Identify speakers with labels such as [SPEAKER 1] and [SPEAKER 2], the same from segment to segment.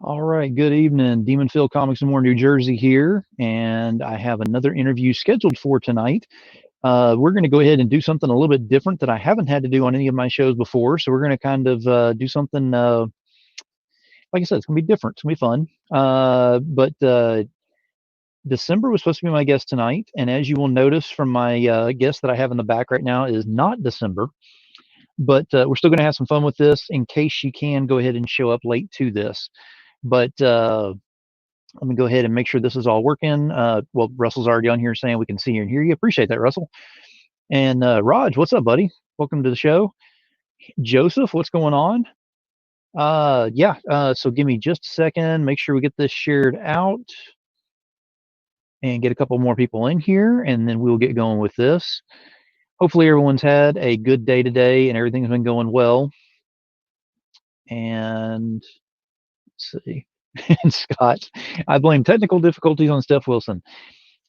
[SPEAKER 1] All right, good evening. Demon Phil Comics and More New Jersey here, and I have another interview scheduled for tonight. We're going to go ahead and do something a little bit different that I haven't had to do on any of my shows before. So we're going to kind of do something, like I said, it's going to be different. It's going to be fun. But December was supposed to be my guest tonight, and as you will notice from my guest that I have in the back right now is not December. But we're still going to have some fun with this in case she can go ahead and show up late to this. But let me go ahead and make sure this is all working. Well, Russell's already on here saying we can see you and hear you. Appreciate that, Russell. And Raj, what's up, buddy? Welcome to the show. Joseph, what's going on? Yeah. So give me just a second. Make sure we get this shared out and get a couple more people in here, and then we'll get going with this. Hopefully, everyone's had a good day today and everything's been going well. And let's see. And Scott, I blame technical difficulties on Steph Wilson.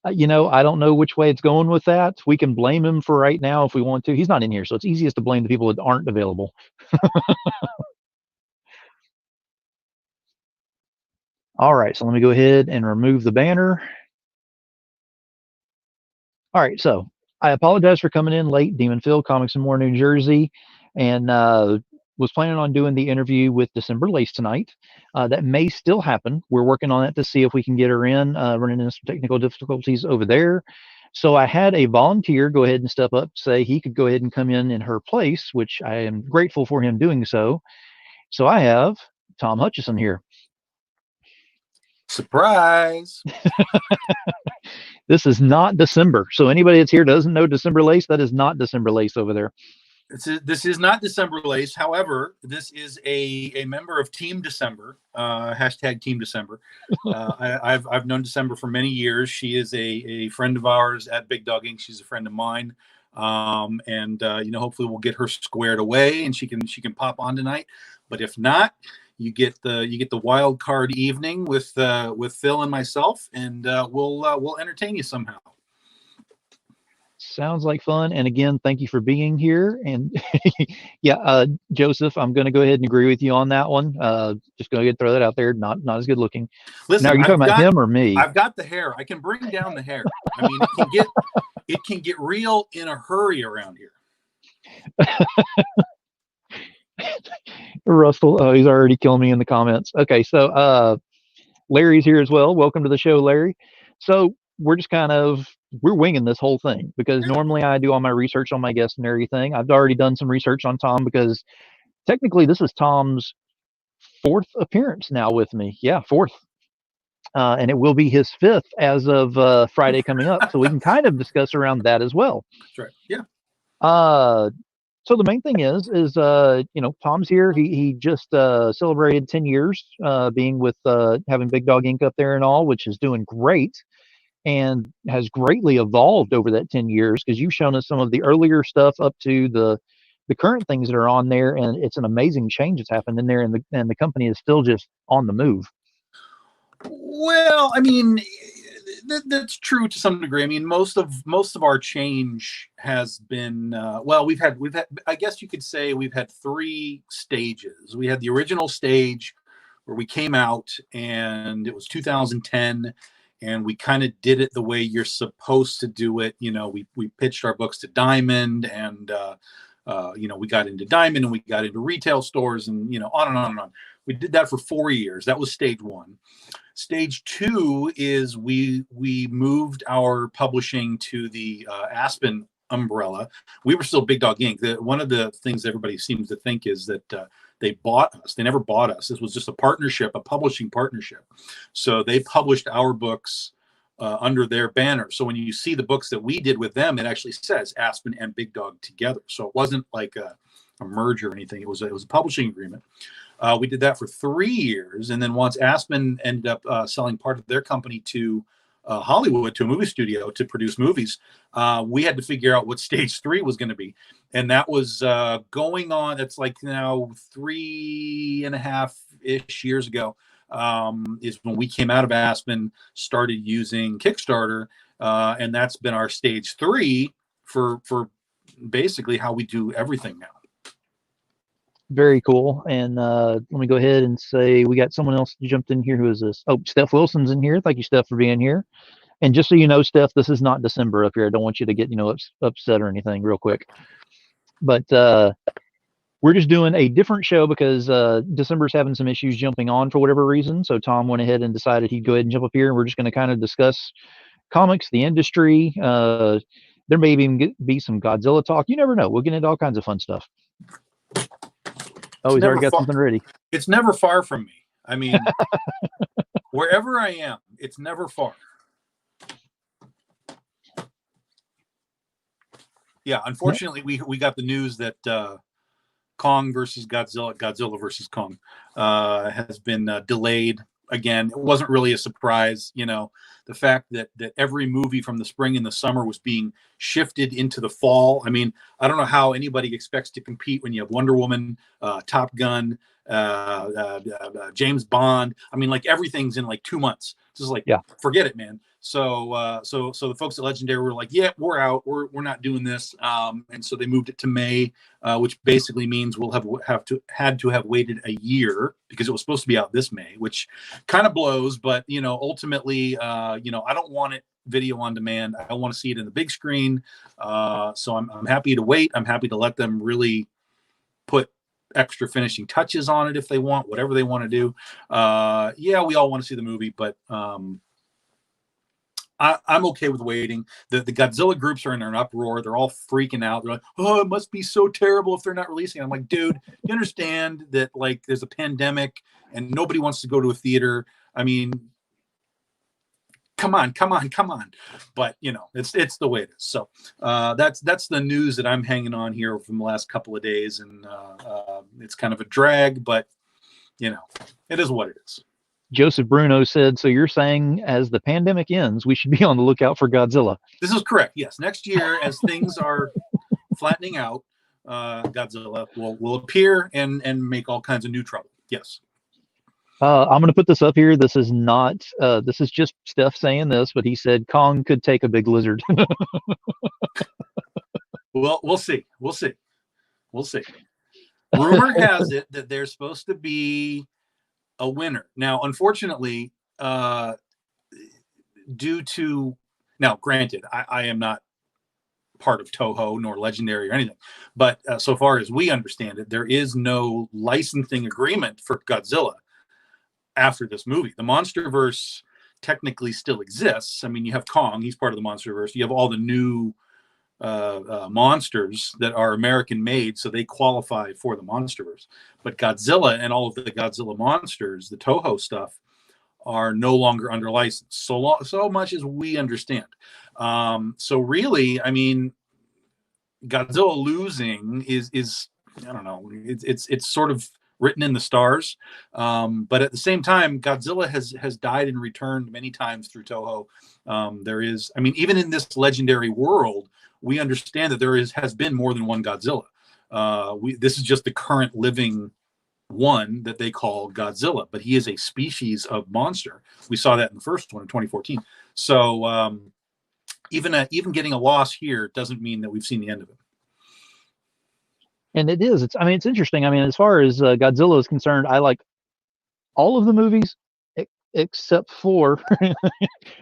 [SPEAKER 1] I don't know which way it's going with that. We can blame him for right now if we want to. He's not in here, so it's easiest to blame the people that aren't available. All right, so let me go ahead and remove the banner. All right, so I apologize for coming in late, Demon Phil, Comics and More New Jersey, and was planning on doing the interview with December Lace tonight. That may still happen. We're working on it to see if we can get her in, running into some technical difficulties over there. So I had a volunteer go ahead and step up, say he could go ahead and come in her place, which I am grateful for him doing so. So I have Tom Hutchison here.
[SPEAKER 2] Surprise.
[SPEAKER 1] This is not December. So anybody that's here doesn't know December Lace, that is not December Lace over there.
[SPEAKER 2] This is not December Lace. However, this is a member of Team December, hashtag Team December. I've known December for many years. She is a friend of ours at Big Dog Inc. She's a friend of mine. And hopefully we'll get her squared away and she can pop on tonight. But if not, you get the wild card evening with Phil and myself, and we'll entertain you somehow.
[SPEAKER 1] Sounds like fun. And again, thank you for being here. And yeah, Joseph, I'm going to go ahead and agree with you on that one. Just going to throw that out there. Not as good looking.
[SPEAKER 2] Listen,
[SPEAKER 1] now, are you talking about him or me?
[SPEAKER 2] I've got the hair. I can bring down the hair. I mean, it can get real in a hurry around here.
[SPEAKER 1] Russell, he's already killing me in the comments. Okay, so Larry's here as well. Welcome to the show, Larry. So we're just we're winging this whole thing because normally I do all my research on my guests and everything. I've already done some research on Tom because technically this is Tom's fourth appearance now with me. Yeah, fourth. And it will be his fifth as of Friday coming up. So we can kind of discuss around that as well.
[SPEAKER 2] That's right. Yeah.
[SPEAKER 1] So the main thing is Tom's here. He just celebrated 10 years being with having Big Dog Inc. up there and all, which is doing great and has greatly evolved over that 10 years because you've shown us some of the earlier stuff up to the current things that are on there, and it's an amazing change that's happened in there, and the company is still just on the move.
[SPEAKER 2] Well, I mean, that's true to some degree. I mean, most of our change has been we've had I guess you could say we've had three stages. We had the original stage where we came out and it was 2010 and we kind of did it the way you're supposed to do it. We pitched our books to Diamond and we got into Diamond and we got into retail stores and on and on and on. We did that for 4 years. That was stage one. Stage two is we moved our publishing to the Aspen umbrella. We were still Big Dog Inc. One of the things everybody seems to think is that they bought us. They never bought us. This was just a partnership, a publishing partnership. So they published our books under their banner. So when you see the books that we did with them, it actually says Aspen and Big Dog together. So it wasn't like a merger or anything. It was a publishing agreement. We did that for 3 years, and then once Aspen ended up selling part of their company to Hollywood, to a movie studio to produce movies, we had to figure out what stage three was going to be, and that was going on. It's like now 3.5-ish years ago is when we came out of Aspen, started using Kickstarter, and that's been our stage three for basically how we do everything now.
[SPEAKER 1] Very cool. And let me go ahead and say we got someone else jumped in here. Who is this? Oh, Steph Wilson's in here. Thank you, Steph, for being here. And just so you know, Steph, this is not December up here. I don't want you to get upset or anything real quick. But we're just doing a different show because December's having some issues jumping on for whatever reason. So Tom went ahead and decided he'd go ahead and jump up here, and we're just going to kind of discuss comics, the industry. There may even be some Godzilla talk. You never know. We'll get into all kinds of fun stuff. Oh, he's already got something ready.
[SPEAKER 2] It's never far from me. I mean, wherever I am, it's never far. Yeah, unfortunately, we got the news that Kong versus Godzilla, Godzilla versus Kong, has been delayed again. It wasn't really a surprise, you know, the fact that every movie from the spring and the summer was being shifted into the fall. I mean, I don't know how anybody expects to compete when you have Wonder Woman, Top Gun, James Bond. I mean, like everything's in like 2 months. It's just like, yeah, forget it, man. So the folks at Legendary were like, yeah, we're out. We're not doing this. And so they moved it to May, which basically means we'll had to have waited a year because it was supposed to be out this May, which kind of blows. But, you know, ultimately, you know, I don't want it video on demand. I want to see it in the big screen. So I'm happy to wait. I'm happy to let them really put extra finishing touches on it if they want, whatever they want to do. Yeah, we all want to see the movie, but I'm okay with waiting. The Godzilla groups are in an uproar. They're all freaking out. They're like, oh, it must be so terrible if they're not releasing it. I'm like, dude, you understand that like there's a pandemic and nobody wants to go to a theater. I mean, come on. But you know, it's the way it is. So that's the news that I'm hanging on here from the last couple of days. And it's kind of a drag, but you know, it is what it is.
[SPEAKER 1] Joseph Bruno said, so you're saying as the pandemic ends, we should be on the lookout for Godzilla.
[SPEAKER 2] This is correct. Yes. Next year, as things are flattening out, Godzilla will appear and make all kinds of new trouble. Yes.
[SPEAKER 1] I'm going to put this up here. This is not, this is just Steph saying this, but he said Kong could take a big lizard.
[SPEAKER 2] Well, we'll see. Rumor has it that there's supposed to be a winner. Now, unfortunately, due to, now granted, I am not part of Toho nor Legendary or anything, but so far as we understand it, there is no licensing agreement for Godzilla after this movie. The MonsterVerse technically still exists. I mean, you have Kong, he's part of the MonsterVerse. You have all the new monsters that are American made, so they qualify for the MonsterVerse. But Godzilla and all of the Godzilla monsters, the Toho stuff, are no longer under license. So much as we understand. So really, I mean, Godzilla losing is I don't know. It's sort of written in the stars. But at the same time, Godzilla has died and returned many times through Toho. There is, I mean, even in this Legendary world, we understand that there has been more than one Godzilla. This is just the current living one that they call Godzilla, but he is a species of monster. We saw that in the first one in 2014. So even getting a loss here doesn't mean that we've seen the end of it.
[SPEAKER 1] And it is. I mean, it's interesting. I mean, as far as Godzilla is concerned, I like all of the movies except for the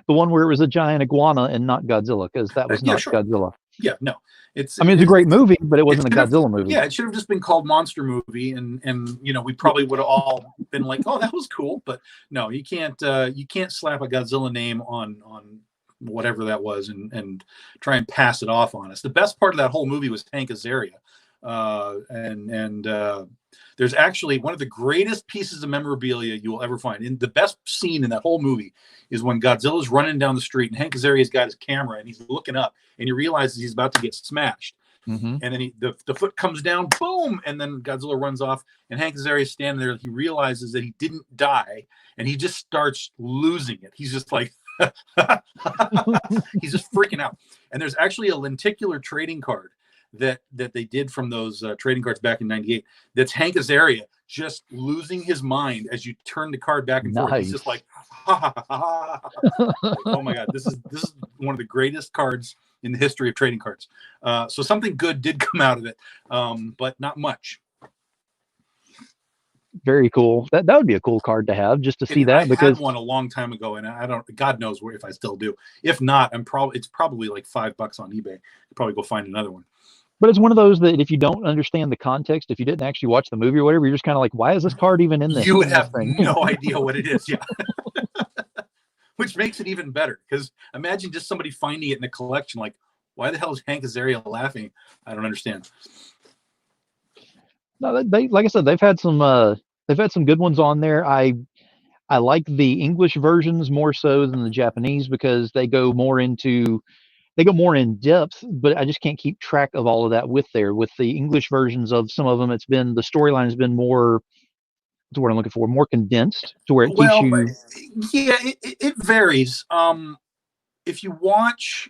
[SPEAKER 1] one where it was a giant iguana and not Godzilla, because that was not Godzilla.
[SPEAKER 2] Yeah, no.
[SPEAKER 1] I mean, it's a great movie, but it wasn't a Godzilla movie.
[SPEAKER 2] Yeah, it should have just been called Monster Movie, and you know, we probably would have all been like, oh, that was cool. But no, you can't slap a Godzilla name on whatever that was and try and pass it off on us. The best part of that whole movie was Hank Azaria. There's actually one of the greatest pieces of memorabilia you will ever find. And the best scene in that whole movie is when Godzilla's running down the street and Hank Azaria's got his camera and he's looking up and he realizes he's about to get smashed. Mm-hmm. And then the foot comes down, boom, and then Godzilla runs off and Hank Azaria's standing there. He realizes that he didn't die and he just starts losing it. He's just like, he's just freaking out. And there's actually a lenticular trading card that they did from those trading cards back in '98. That's Hank Azaria just losing his mind as you turn the card back and forth. He's just like, ha, ha, ha, ha. Like, oh my god, this is one of the greatest cards in the history of trading cards. So something good did come out of it, but not much.
[SPEAKER 1] Very cool. That would be a cool card to have, just to see that,
[SPEAKER 2] I
[SPEAKER 1] because
[SPEAKER 2] had one a long time ago, and I don't. God knows where if I still do. If not, it's probably like $5 on eBay. I'd probably go find another one.
[SPEAKER 1] but it's one of those that if you don't understand the context, if you didn't actually watch the movie or whatever, you're just kind of like, why is this card even in this?
[SPEAKER 2] You would
[SPEAKER 1] in this
[SPEAKER 2] have
[SPEAKER 1] thing?
[SPEAKER 2] no idea what it is. Yeah. Which makes it even better, because imagine just somebody finding it in a collection. Like, why the hell is Hank Azaria laughing? I don't understand.
[SPEAKER 1] No, they like I said, they've had some good ones on there. I like the English versions more so than the Japanese, because they go more in depth, but I just can't keep track of all of that with the English versions of some of them. It's been, the storyline has been more, to what I'm looking for, more condensed, to where it keeps
[SPEAKER 2] Well,
[SPEAKER 1] you.
[SPEAKER 2] yeah, it varies. If you watch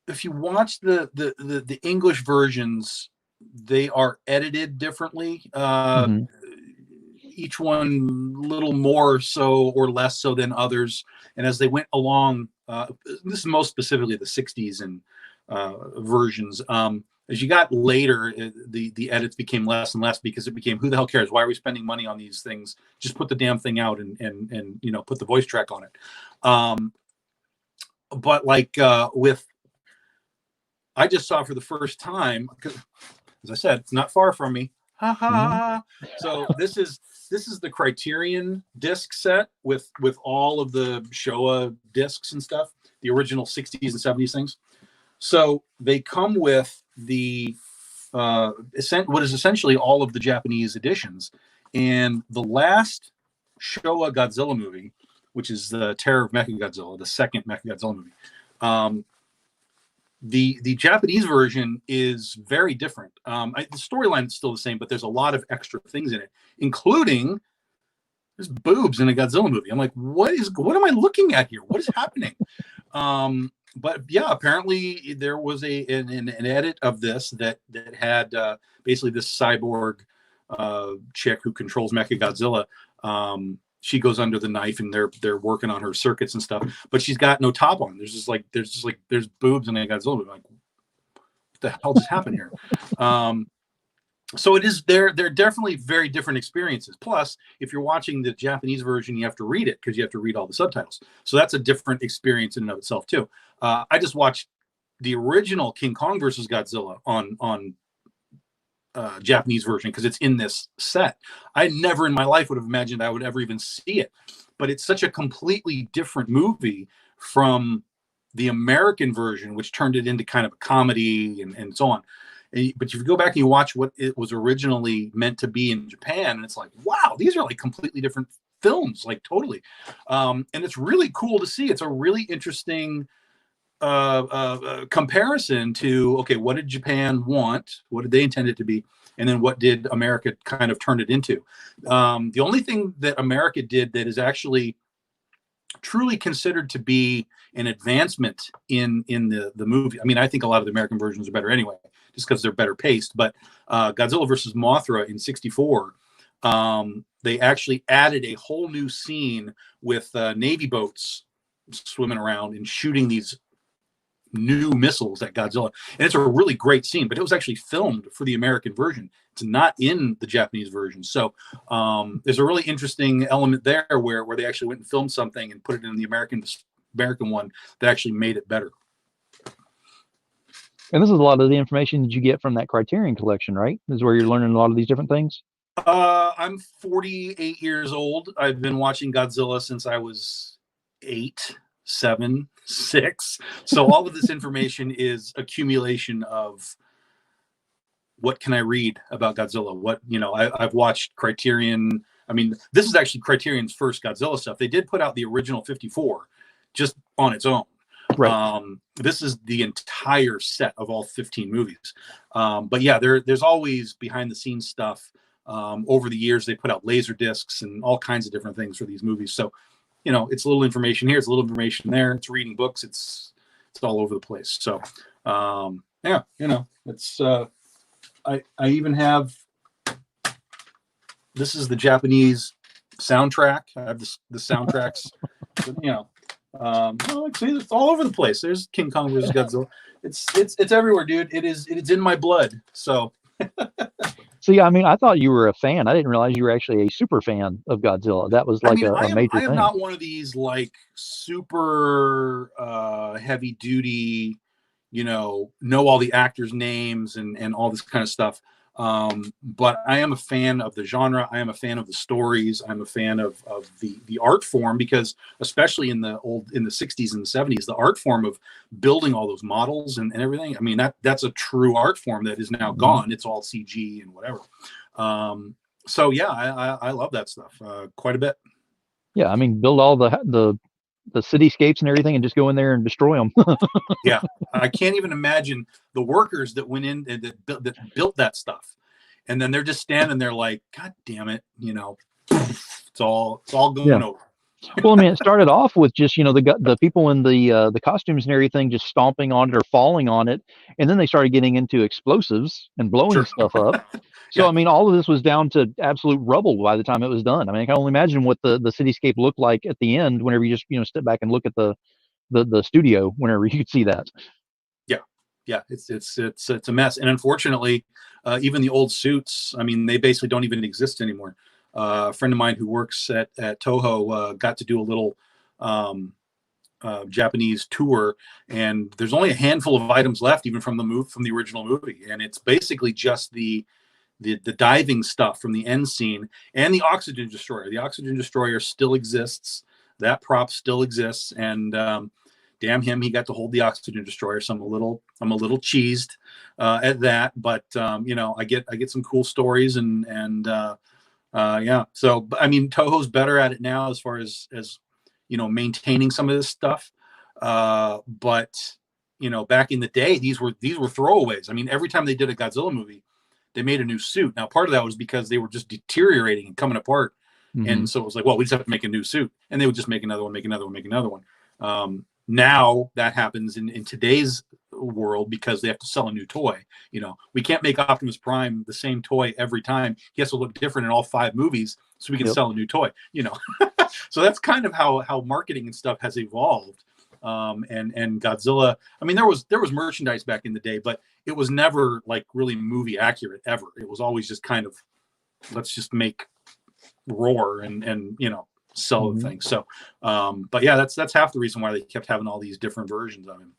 [SPEAKER 2] the English versions, they are edited differently.
[SPEAKER 1] Mhm.
[SPEAKER 2] Each one a little more so or less so than others. And as they went along, this is most specifically the 60s and versions. As you got later, the edits became less and less, because it became, who the hell cares? Why are we spending money on these things? Just put the damn thing out and put the voice track on it. But like with, I just saw for the first time, as I said, it's not far from me. Ha ha. So this is the Criterion disc set with all of the Showa discs and stuff, the original 60s and 70s things. So they come with the what is essentially all of the Japanese editions, and the last Showa Godzilla movie, which is the Terror of Mechagodzilla, the second Mechagodzilla movie. The Japanese version is very different. The storyline is still the same, but there's a lot of extra things in it, including there's boobs in a Godzilla movie. I'm like, what am I looking at here? What is happening? But yeah, apparently there was an edit of this that had basically this cyborg chick who controls Mechagodzilla. She goes under the knife, and they're working on her circuits and stuff, but she's got no top on. There's boobs in a Godzilla movie. Like, what the hell just happened here? So it is, they're definitely very different experiences. Plus, if you're watching the Japanese version, you have to read it, because you have to read all the subtitles. So that's a different experience in and of itself too. I just watched the original King Kong versus Godzilla on Japanese version, because it's in this set. I never in my life would have imagined I would ever even see it, but it's such a completely different movie from the American version, which turned it into kind of a comedy and so on. But if you go back and you watch what it was originally meant to be in Japan, and it's like, wow, these are like completely different films, like totally. And it's really cool to see. It's a really interesting comparison to, okay, what did Japan want? What did they intend it to be? And then what did America kind of turn it into? The only thing that America did that is actually truly considered to be an advancement in the movie. I mean, I think a lot of the American versions are better anyway, just because they're better paced. But Godzilla versus Mothra in '64, they actually added a whole new scene with Navy boats swimming around and shooting these new missiles at Godzilla. And it's a really great scene, but it was actually filmed for the American version. It's not in the Japanese version. So there's a really interesting element there where they actually went and filmed something and put it in the American one that actually made it better.
[SPEAKER 1] And this is a lot of the information that you get from that Criterion collection, right? This is where you're learning a lot of these different things.
[SPEAKER 2] I'm 48 years old. I've been watching Godzilla since I was 8, 7, 6. So all of this information is accumulation of what can I read about Godzilla? What, I've watched Criterion. I mean, this is actually Criterion's first Godzilla stuff. They did put out the original 54 just on its own. Right. This is the entire set of all 15 movies. But yeah, there's always behind the scenes stuff. Over the years, they put out laser discs and all kinds of different things for these movies. So, it's a little information here, it's a little information there. It's reading books. It's all over the place. So, yeah, it's. I even have. This is the Japanese soundtrack. I have the soundtracks. See, it's all over the place. There's King Kong versus Godzilla. It's everywhere, dude. It's in my blood. So.
[SPEAKER 1] See, I mean, I thought you were a fan. I didn't realize you were actually a super fan of Godzilla. That was
[SPEAKER 2] I
[SPEAKER 1] like
[SPEAKER 2] mean,
[SPEAKER 1] a major
[SPEAKER 2] I am
[SPEAKER 1] thing.
[SPEAKER 2] not one of these like super heavy duty, know all the actors' names and all this kind of stuff. But I am a fan of the genre. I am a fan of the stories. I'm a fan of the art form, because especially in the 60s and the 70s, the art form of building all those models and everything. I mean, that's a true art form that is now
[SPEAKER 1] Mhm.
[SPEAKER 2] gone. It's all CG and whatever. So yeah, I love that stuff quite a bit.
[SPEAKER 1] Yeah, I mean, build all the cityscapes and everything, and just go in there and destroy them.
[SPEAKER 2] Yeah, I can't even imagine the workers that went in and that built that stuff, and then they're just standing there like, God damn it, it's all
[SPEAKER 1] Yeah.
[SPEAKER 2] going over.
[SPEAKER 1] Well, I mean, it started off with just the people in the costumes and everything just stomping on it or falling on it, and then they started getting into explosives and blowing
[SPEAKER 2] Sure.
[SPEAKER 1] stuff up. So
[SPEAKER 2] Yeah.
[SPEAKER 1] I mean, all of this was down to absolute rubble by the time it was done. I mean, I can only imagine what the cityscape looked like at the end whenever you just step back and look at the studio whenever you could see that.
[SPEAKER 2] Yeah. Yeah. It's a mess, and unfortunately, even the old suits. I mean, they basically don't even exist anymore. A friend of mine who works at Toho got to do a little um, Japanese tour, and there's only a handful of items left, even from the original movie, and it's basically just the diving stuff from the end scene and the oxygen destroyer. The oxygen destroyer still exists. That prop still exists, and damn him, he got to hold the oxygen destroyer. So I'm a little cheesed at that, but I get some cool stories and yeah. So I mean, Toho's better at it now as far as maintaining some of this stuff. But back in the day, these were throwaways. I mean, every time they did a Godzilla movie, they made a new suit. Now, part of that was because they were just deteriorating and coming apart,
[SPEAKER 1] Hmm.
[SPEAKER 2] and so it was like, well, we just have to make a new suit, and they would just make another one, make another one, make another one. Now that happens in today's world because they have to sell a new toy. We can't make Optimus Prime the same toy every time. He has to look different in all 5 movies so we can
[SPEAKER 1] Yep.
[SPEAKER 2] sell a new toy. So that's kind of how marketing and stuff has evolved. And Godzilla. I mean, there was merchandise back in the day, but it was never like really movie accurate ever. It was always just kind of, let's just make roar and sell the
[SPEAKER 1] Hmm.
[SPEAKER 2] thing. So, but yeah, that's half the reason why they kept having all these different versions of him.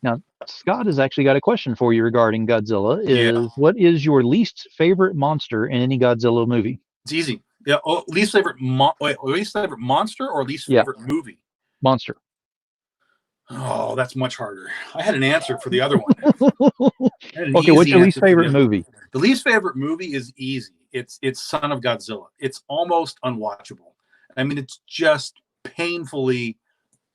[SPEAKER 1] Now, Scott has actually got a question for you regarding Godzilla.
[SPEAKER 2] Yeah,
[SPEAKER 1] Is what is your least favorite monster in any Godzilla movie?
[SPEAKER 2] it's easy. Yeah. Oh, least favorite monster or least
[SPEAKER 1] Yeah,
[SPEAKER 2] favorite movie?
[SPEAKER 1] monster.
[SPEAKER 2] Oh, that's much harder. I had an answer for the other one. I had an
[SPEAKER 1] Okay, what's
[SPEAKER 2] easy
[SPEAKER 1] your least
[SPEAKER 2] answer for the
[SPEAKER 1] favorite
[SPEAKER 2] other one.
[SPEAKER 1] movie?
[SPEAKER 2] The least favorite movie is easy. It's Son of Godzilla. It's almost unwatchable. I mean, it's just painfully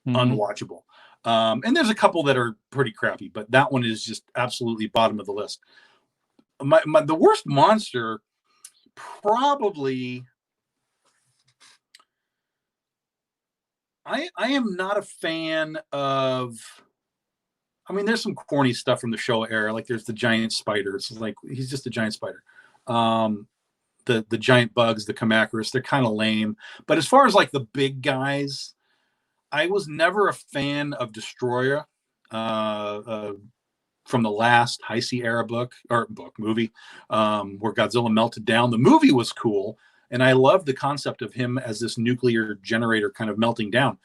[SPEAKER 1] Hmm.
[SPEAKER 2] unwatchable. And there's a couple that are pretty crappy, but that one is just absolutely bottom of the list. The worst monster, probably. I am not a fan of. I mean, there's some corny stuff from the Showa era, like there's the giant spider. It's like he's just a giant spider. Um, the giant bugs, the Kamacuras, they're kind of lame. But as far as like the big guys, I was never a fan of Destroyer from the last Heisei era book movie, where Godzilla melted down. The movie was cool, and I loved the concept of him as this nuclear generator kind of melting down.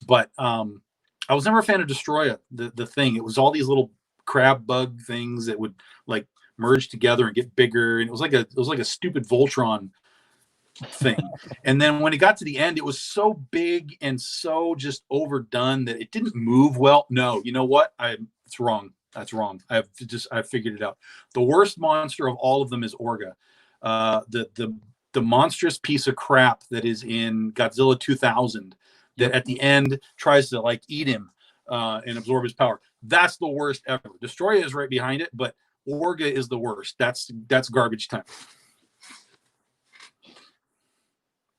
[SPEAKER 2] But I was never a fan of Destroyer, the thing. It was all these little crab bug things that would like merge together and get bigger, and it was like a stupid Voltron thing. And then when it got to the end, it was so big and so just overdone that it didn't move well. No, you know what? It's wrong. That's wrong. I've figured it out. The worst monster of all of them is Orga. The monstrous piece of crap that is in Godzilla 2000 that
[SPEAKER 1] Yep.
[SPEAKER 2] at the end tries to like eat him and absorb his power. That's the worst ever. Destroyer is right behind it, but Orga is the worst. That's garbage time.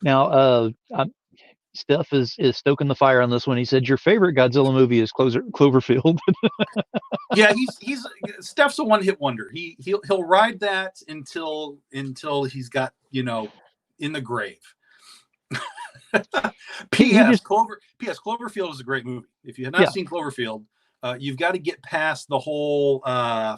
[SPEAKER 1] Now, Steph is stoking the fire on this one. He said your favorite Godzilla movie is Cloverfield.
[SPEAKER 2] Yeah, he's Steph's a one-hit wonder. He'll ride that until he's got in the grave.
[SPEAKER 1] he
[SPEAKER 2] P.S.
[SPEAKER 1] just
[SPEAKER 2] Cloverfield is a great movie. If you have not
[SPEAKER 1] Yeah.
[SPEAKER 2] seen Cloverfield, You've got to get past the whole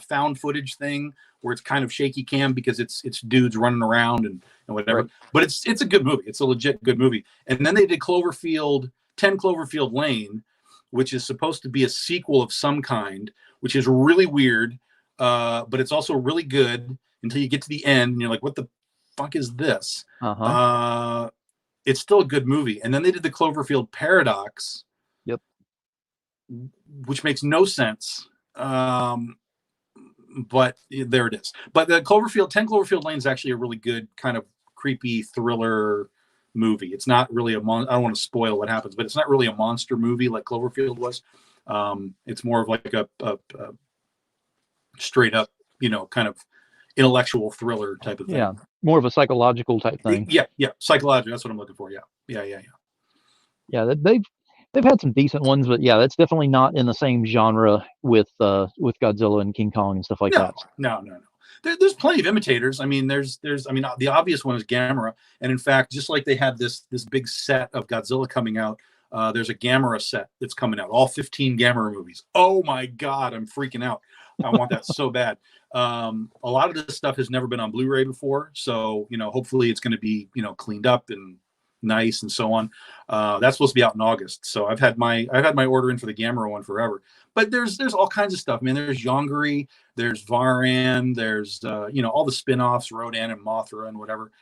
[SPEAKER 2] found footage thing where it's kind of shaky cam because it's dudes running around and whatever.
[SPEAKER 1] Right.
[SPEAKER 2] But it's a good movie. It's a legit good movie. And then they did 10 Cloverfield Lane, which is supposed to be a sequel of some kind, which is really weird, but it's also really good until you get to the end and you're like, what the fuck is this? It's still a good movie. And then they did the Cloverfield Paradox.
[SPEAKER 1] Yep.
[SPEAKER 2] Which makes no sense. But there it is. But the 10 Cloverfield Lane is actually a really good kind of creepy thriller movie. It's not really I don't want to spoil what happens, but it's not really a monster movie like Cloverfield was. It's more of like a straight up, kind of intellectual thriller type of thing.
[SPEAKER 1] Yeah, more of a psychological type thing.
[SPEAKER 2] Yeah, psychological. That's what I'm looking for. Yeah.
[SPEAKER 1] Yeah, they've had some decent ones, but yeah, that's definitely not in the same genre with Godzilla and King Kong and stuff like that.
[SPEAKER 2] No. There's plenty of imitators. I mean, the obvious one is Gamera, and in fact, just like they had this big set of Godzilla coming out, there's a Gamera set that's coming out, all 15 Gamera movies. Oh my God, I'm freaking out. I want that so bad. A lot of this stuff has never been on Blu-ray before, so hopefully it's going to be cleaned up and nice and so on. That's supposed to be out in August, so I've had my order in for the Gamera one forever. But there's all kinds of stuff. I mean, there's Yongari, there's Varan, there's all the spin-offs, Rodan and Mothra and whatever.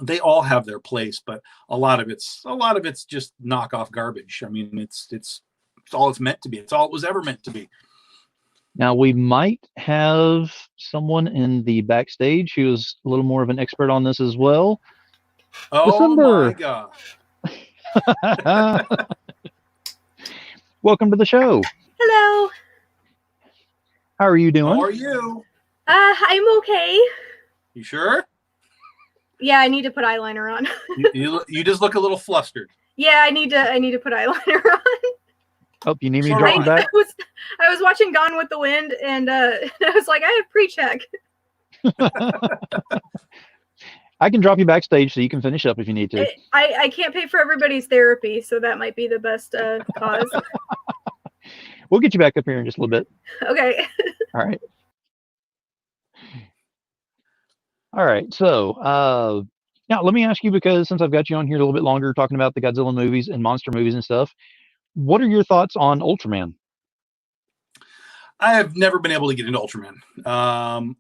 [SPEAKER 2] They all have their place, but a lot of it's just knockoff garbage. I mean, it's all it's meant to be. It's all it was ever meant to be.
[SPEAKER 1] Now, we might have someone in the backstage who is a little more of an expert on this as well.
[SPEAKER 2] Oh
[SPEAKER 1] December.
[SPEAKER 2] My gosh.
[SPEAKER 1] Welcome to the show.
[SPEAKER 3] Hello.
[SPEAKER 1] How are you doing?
[SPEAKER 2] How are you?
[SPEAKER 3] I'm okay.
[SPEAKER 2] You sure?
[SPEAKER 3] Yeah, I need to put eyeliner on.
[SPEAKER 2] you just look a little flustered.
[SPEAKER 3] Yeah, I need to put eyeliner on.
[SPEAKER 1] Oh, you need me to drop you back?
[SPEAKER 3] I was watching Gone with the Wind, and I was like, I have pre-check.
[SPEAKER 1] I can drop you backstage so you can finish up if you need to.
[SPEAKER 3] I can't pay for everybody's therapy, so that might be the best cause.
[SPEAKER 1] We'll get you back up here in just a little bit.
[SPEAKER 3] Okay.
[SPEAKER 1] All right. So now let me ask you, because since I've got you on here a little bit longer talking about the Godzilla movies and monster movies and stuff, what are your thoughts on Ultraman?
[SPEAKER 2] I have never been able to get into Ultraman. I'm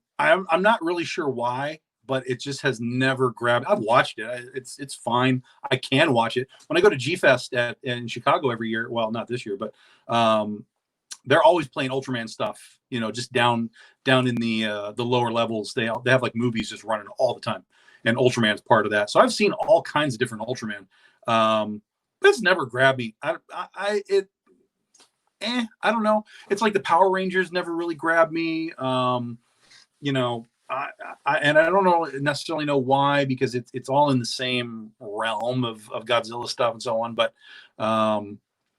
[SPEAKER 2] not really sure why, but it just has never grabbed. I've watched it. It's fine. I can watch it. When I go to G-Fest in Chicago every year, well, not this year, but they're always playing Ultraman stuff, just down in the lower levels. They have like movies just running all the time, and Ultraman's part of that. So I've seen all kinds of different Ultraman. But it's never grabbed me. I don't know. It's like the Power Rangers never really grabbed me. And I don't necessarily know why, because it's all in the same realm of Godzilla stuff and so on. But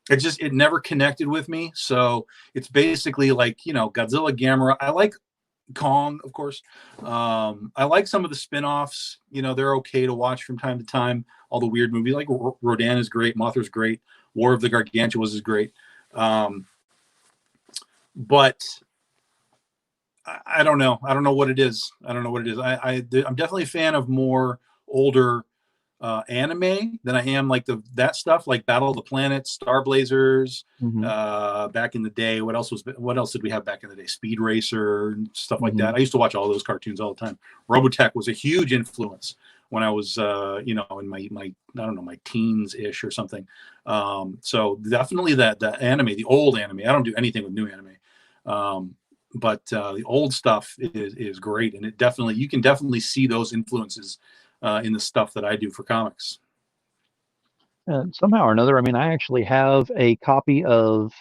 [SPEAKER 2] it never connected with me. So it's basically like, Godzilla, Gamera. I like Kong, of course. I like some of the spin-offs. They're okay to watch from time to time. All the weird movies, like Rodan is great, Mothra's great, War of the Gargantuas is great. But I don't know. I don't know what it is. I'm definitely a fan of more older anime than I am like that stuff, like Battle of the Planets, Star Blazers. Back in the day. What else did we have back in the day? Speed Racer and stuff like that. I used to watch all those cartoons all the time. Robotech was a huge influence when I was in my I don't know, my teens ish or something. So definitely the anime, the old anime. I don't do anything with new anime. But the old stuff is great, and you can definitely see those influences in the stuff that I do for comics.
[SPEAKER 1] Somehow or another, I mean, I actually have a copy of.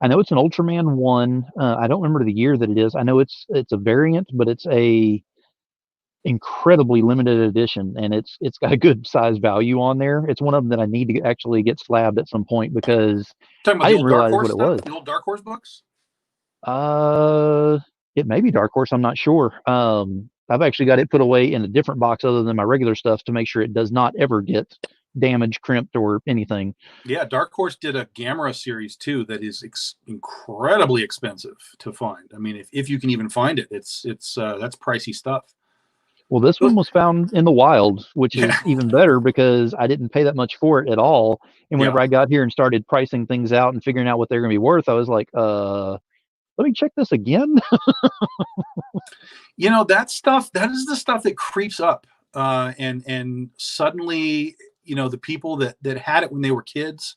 [SPEAKER 1] I know it's an Ultraman 1. I don't remember the year that it is. I know it's a variant, but it's a incredibly limited edition, and it's got a good size value on there. It's one of them that I need to actually get slabbed at some point, because I didn't realize what it was.
[SPEAKER 2] The old Dark Horse books.
[SPEAKER 1] It may be Dark Horse. I'm not sure. I've actually got it put away in a different box other than my regular stuff to make sure it does not ever get damaged, crimped, or anything.
[SPEAKER 2] Yeah, Dark Horse did a Gamera series too that is incredibly expensive to find. I mean, if you can even find it, it's that's pricey stuff.
[SPEAKER 1] Well, this one was found in the wild, which is even better because I didn't pay that much for it at all. And whenever I got here and started pricing things out and figuring out what they're going to be worth, I was like, let me check this again.
[SPEAKER 2] You know, that is the stuff that creeps up. And suddenly, you know, the people that had it when they were kids,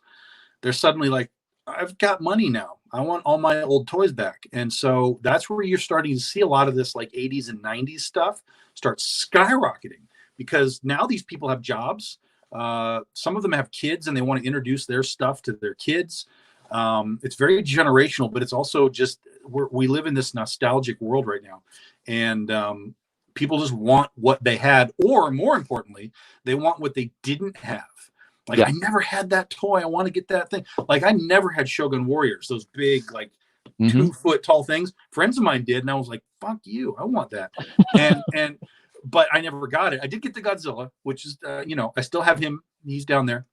[SPEAKER 2] they're suddenly like, I've got money now. I want all my old toys back. And so that's where you're starting to see a lot of this like 80s and 90s stuff start skyrocketing, because now these people have jobs. Some of them have kids and they want to introduce their stuff to their kids. It's very generational, but it's also just we live in this nostalgic world right now. And people just want what they had, or more importantly, they want what they didn't have. Like, I never had that toy. I want to get that thing. Like, I never had Shogun Warriors, those big, like 2 foot tall things. Friends of mine did, and I was like, "Fuck you! I want that." But I never got it. I did get the Godzilla, which is, you know, I still have him. He's down there.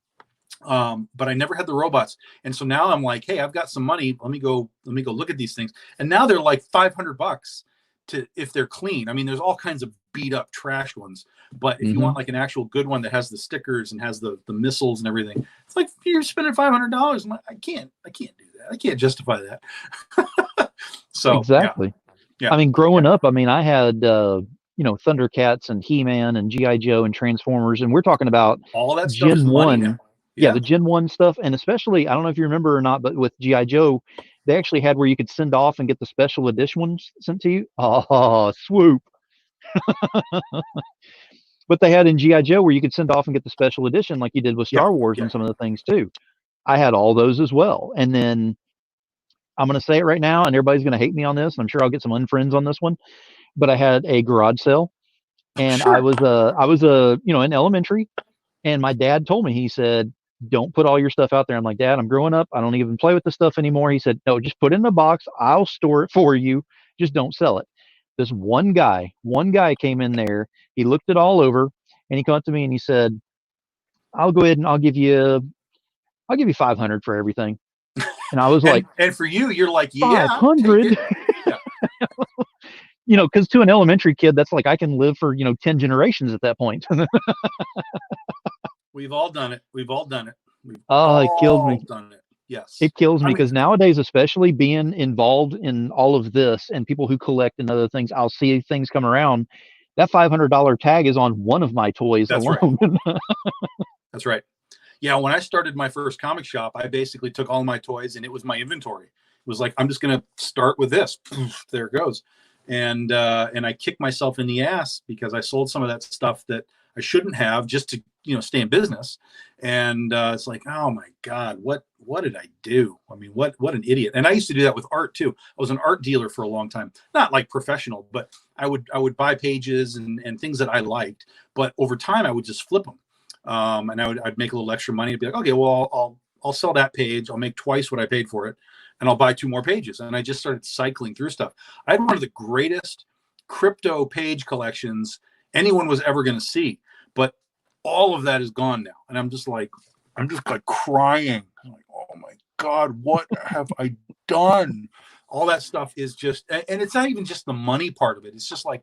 [SPEAKER 2] But I never had the robots, and so now I'm like, "Hey, I've got some money. Let me go look at these things." And now they're like $500 if they're clean. I mean, there's all kinds of beat up trash ones, but if you want like an actual good one that has the stickers and has the missiles and everything, it's like you're spending $500. I'm like, I can't do that. I can't justify that. So
[SPEAKER 1] exactly.
[SPEAKER 2] Yeah.
[SPEAKER 1] I mean, growing up, I mean, I had you know, Thundercats and He-Man and G.I. Joe and Transformers, and we're talking about
[SPEAKER 2] all that stuff
[SPEAKER 1] Gen
[SPEAKER 2] is
[SPEAKER 1] 1. Yeah, the Gen 1 stuff, and especially, I don't know if you remember or not, but with G.I. Joe, they actually had where you could send off and get the special edition ones sent to you. Oh, swoop. But they had in G.I. Joe where you could send off and get the special edition like you did with Star Wars and some of the things too. I had all those as well. And then I'm going to say it right now, and everybody's going to hate me on this, and I'm sure I'll get some unfriends on this one, but I had a garage sale, and I was you know, in elementary, and my dad told me, he said, don't put all your stuff out there. I'm like, Dad, I'm growing up. I don't even play with this stuff anymore. He said, no, just put it in a box. I'll store it for you. Just don't sell it. This one guy came in there. He looked it all over, and he came up to me and he said, I'll go ahead and I'll give you 500 for everything. And I was like,
[SPEAKER 2] and for you, you're like,
[SPEAKER 1] 500. You know, because to an elementary kid, that's like I can live for, you know, 10 generations at that point.
[SPEAKER 2] We've all done it.
[SPEAKER 1] It killed me.
[SPEAKER 2] Done it. Yes.
[SPEAKER 1] It kills me because nowadays, especially being involved in all of this and people who collect and other things, I'll see things come around. That $500 tag is on one of my toys alone.
[SPEAKER 2] Right. That's right. Yeah. When I started my first comic shop, I basically took all my toys and it was my inventory. It was like, I'm just going to start with this. There it goes. And I kicked myself in the ass because I sold some of that stuff that I shouldn't have just to, you know, stay in business. And it's like, oh my God, what did I do? I mean, what an idiot. And I used to do that with art too. I was an art dealer for a long time, not like professional, but I would buy pages and things that I liked, but over time I would just flip them. And I'd make a little extra money. I'd be like, okay, well, I'll sell that page. I'll make twice what I paid for it, and I'll buy 2 more pages. And I just started cycling through stuff. I had one of the greatest crypto page collections anyone was ever going to see, but all of that is gone now. And I'm just like crying. I'm like, oh my God, what have I done? All that stuff is just, and it's not even just the money part of it. It's just like,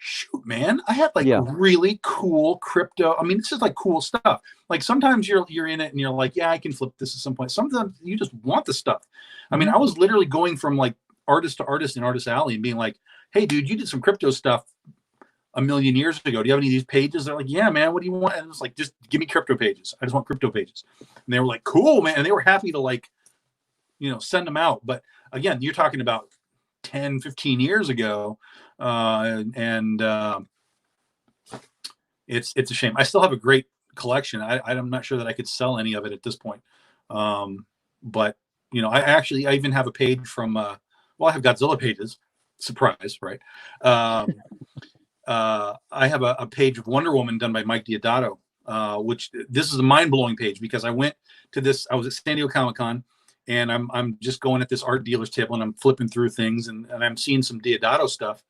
[SPEAKER 2] shoot, man, I had like really cool crypto. I mean, it's just like cool stuff. Like sometimes you're in it and you're like, yeah, I can flip this at some point. Sometimes you just want the stuff. I mean, I was literally going from like artist to artist in Artist Alley and being like, hey, dude, you did some crypto stuff a million years ago. Do you have any of these pages? They're like, yeah, man, what do you want? And it was like, just give me crypto pages. I just want crypto pages. And they were like, cool, man. And they were happy to like, you know, send them out. But again, you're talking about 10, 15 years ago. It's a shame. I still have a great collection. I'm not sure that I could sell any of it at this point. But you know, I even have a page from, I have Godzilla pages. Surprise, right? I have a page of Wonder Woman done by Mike Diodato, which this is a mind-blowing page because I went to this. I was at San Diego Comic-Con, and I'm just going at this art dealer's table, and I'm flipping through things, and I'm seeing some Diodato stuff,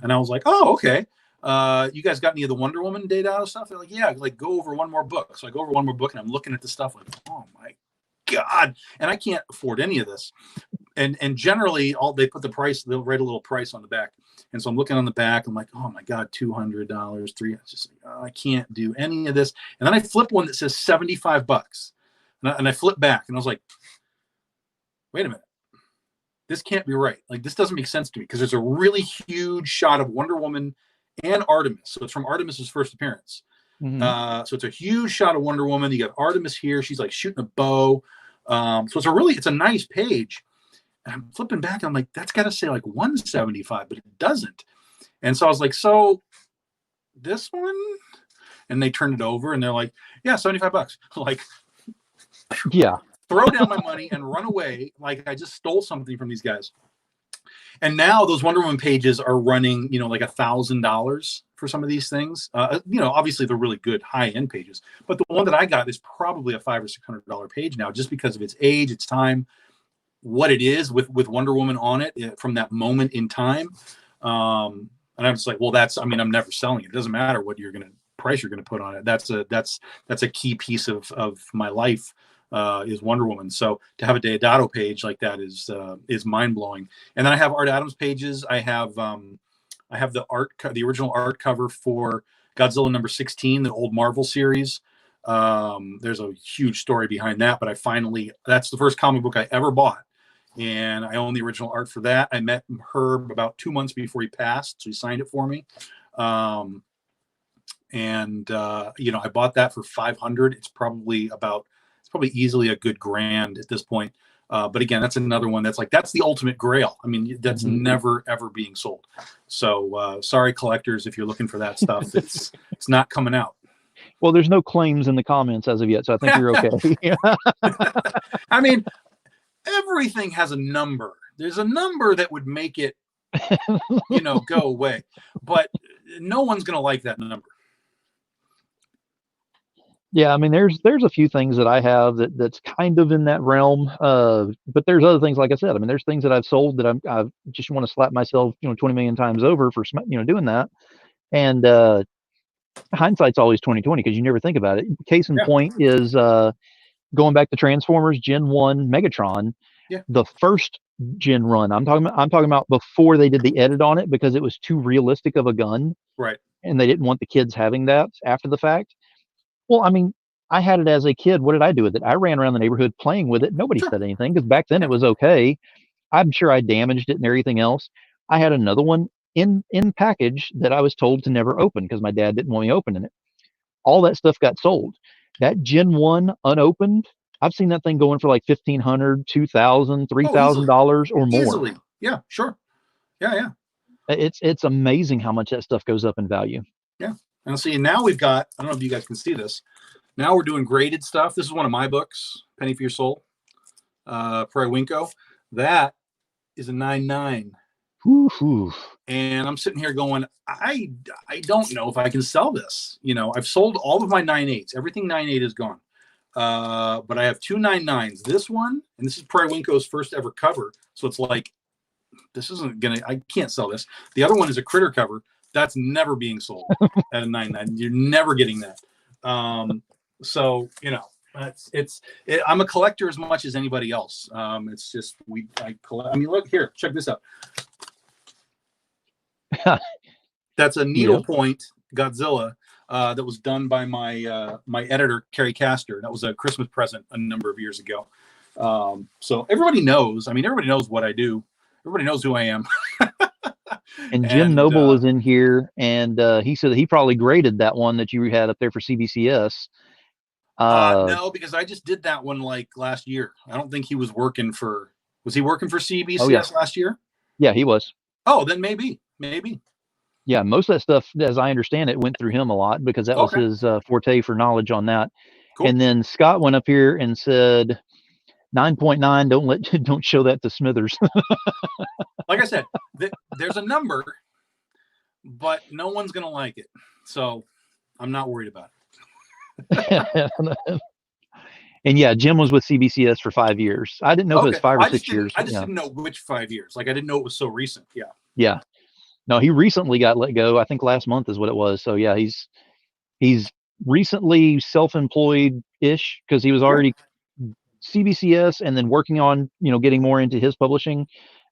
[SPEAKER 2] and I was like, oh, okay. you guys got any of the Wonder Woman Dado stuff? They're like, yeah, like go over one more book. So I go over one more book and I'm looking at the stuff like, oh my God. And I can't afford any of this. And generally they put the price, they'll write a little price on the back. And so I'm looking on the back, I'm like, oh my God, $200, $300. Just like, oh, I can't do any of this. And then I flip one that says $75. And I flip back and I was like, wait a minute. This can't be right. Like, this doesn't make sense to me because there's a really huge shot of Wonder Woman and Artemis. So it's from Artemis's first appearance.
[SPEAKER 1] Mhm.
[SPEAKER 2] So it's a huge shot of Wonder Woman. You got Artemis here. She's like shooting a bow. So it's a nice page. And I'm flipping back. And I'm like, that's got to say like 175, but it doesn't. And so I was like, so this one? And they turned it over and they're like, yeah, $75. Like,
[SPEAKER 1] Yeah.
[SPEAKER 2] throw down my money and run away like I just stole something from these guys. And now those Wonder Woman pages are running, like $1,000 for some of these things. Obviously they're really good high-end pages, but the one that I got is probably a $500 or $600 page now, just because of its age, its time, what it is with Wonder Woman on it from that moment in time. And I'm just like, well, I'm never selling it. It doesn't matter what price you're going to put on it. That's a key piece of my life. Is Wonder Woman. So to have a Deodato page like that is mind blowing. And then I have Art Adams pages. I have the original art cover for Godzilla number 16, the old Marvel series. There's a huge story behind that, but that's the first comic book I ever bought, and I own the original art for that. I met Herb about 2 months before he passed, so he signed it for me. I bought that for $500. It's probably easily a good grand at this point. But again, that's another one that's the ultimate grail. I mean, that's never, ever being sold. So sorry, collectors, if you're looking for that stuff, it's not coming out.
[SPEAKER 1] Well, there's no claims in the comments as of yet, so I think you're okay.
[SPEAKER 2] I mean, everything has a number. There's a number that would make it, go away. But no one's going to like that number.
[SPEAKER 1] Yeah, I mean, there's a few things that I have that's kind of in that realm, but there's other things, like I said. I mean, there's things that I've sold that I just want to slap myself, 20 million times over for, doing that. And hindsight's always 20/20 because you never think about it. Case in point is going back to Transformers Gen 1 Megatron.
[SPEAKER 2] Yeah.
[SPEAKER 1] The first gen run. I'm talking about before they did the edit on it because it was too realistic of a gun.
[SPEAKER 2] Right.
[SPEAKER 1] And they didn't want the kids having that after the fact. Well, I mean, I had it as a kid. What did I do with it? I ran around the neighborhood playing with it. Nobody said anything because back then it was okay. I'm sure I damaged it and everything else. I had another one in package that I was told to never open because my dad didn't want me opening it. All that stuff got sold. That Gen 1 unopened, I've seen that thing going for like $1,500, $2,000, $3,000 or more.
[SPEAKER 2] Easily. Yeah, sure. Yeah.
[SPEAKER 1] It's amazing how much that stuff goes up in value.
[SPEAKER 2] Yeah. And see, now we've got, I don't know if you guys can see this. Now we're doing graded stuff. This is one of my books, Penny for Your Soul, Prairie Winko. That is a 9.9.
[SPEAKER 1] Woo-hoo.
[SPEAKER 2] And I'm sitting here going, I don't know if I can sell this. I've sold all of my 9.8s. Everything 9.8 is gone. But I have two 9.9s. This one, and this is Prairie Winko's first ever cover. So it's like, I can't sell this. The other one is a Critter cover. That's never being sold at a 9.9. You're never getting that. So, I'm a collector as much as anybody else. It's just, I collect. I mean, look here, check this out. That's a needlepoint Godzilla that was done by my editor, Carrie Castor. That was a Christmas present a number of years ago. So everybody knows. I mean, everybody knows what I do. Everybody knows who I am.
[SPEAKER 1] And Jim Noble is in here, and he said that he probably graded that one that you had up there for CBCS.
[SPEAKER 2] No, because I just did that one like last year. I don't think he was working for. Was he working for CBCS last year?
[SPEAKER 1] Yeah, he was.
[SPEAKER 2] Oh, then maybe.
[SPEAKER 1] Yeah, most of that stuff, as I understand it, went through him a lot because that was his forte for knowledge on that. Cool. And then Scott went up here and said 9.9. Don't show that to Smithers.
[SPEAKER 2] Like I said, there's a number, but no one's gonna like it, so I'm not worried about
[SPEAKER 1] it. And yeah, Jim was with CBCS for 5 years. I didn't know if it was 5 or 6 years.
[SPEAKER 2] I just didn't know which 5 years. Like I didn't know it was so recent. Yeah.
[SPEAKER 1] Yeah. No, he recently got let go. I think last month is what it was. So yeah, he's recently self-employed ish because he was
[SPEAKER 2] Yeah.
[SPEAKER 1] already CBCS and then working on getting more into his publishing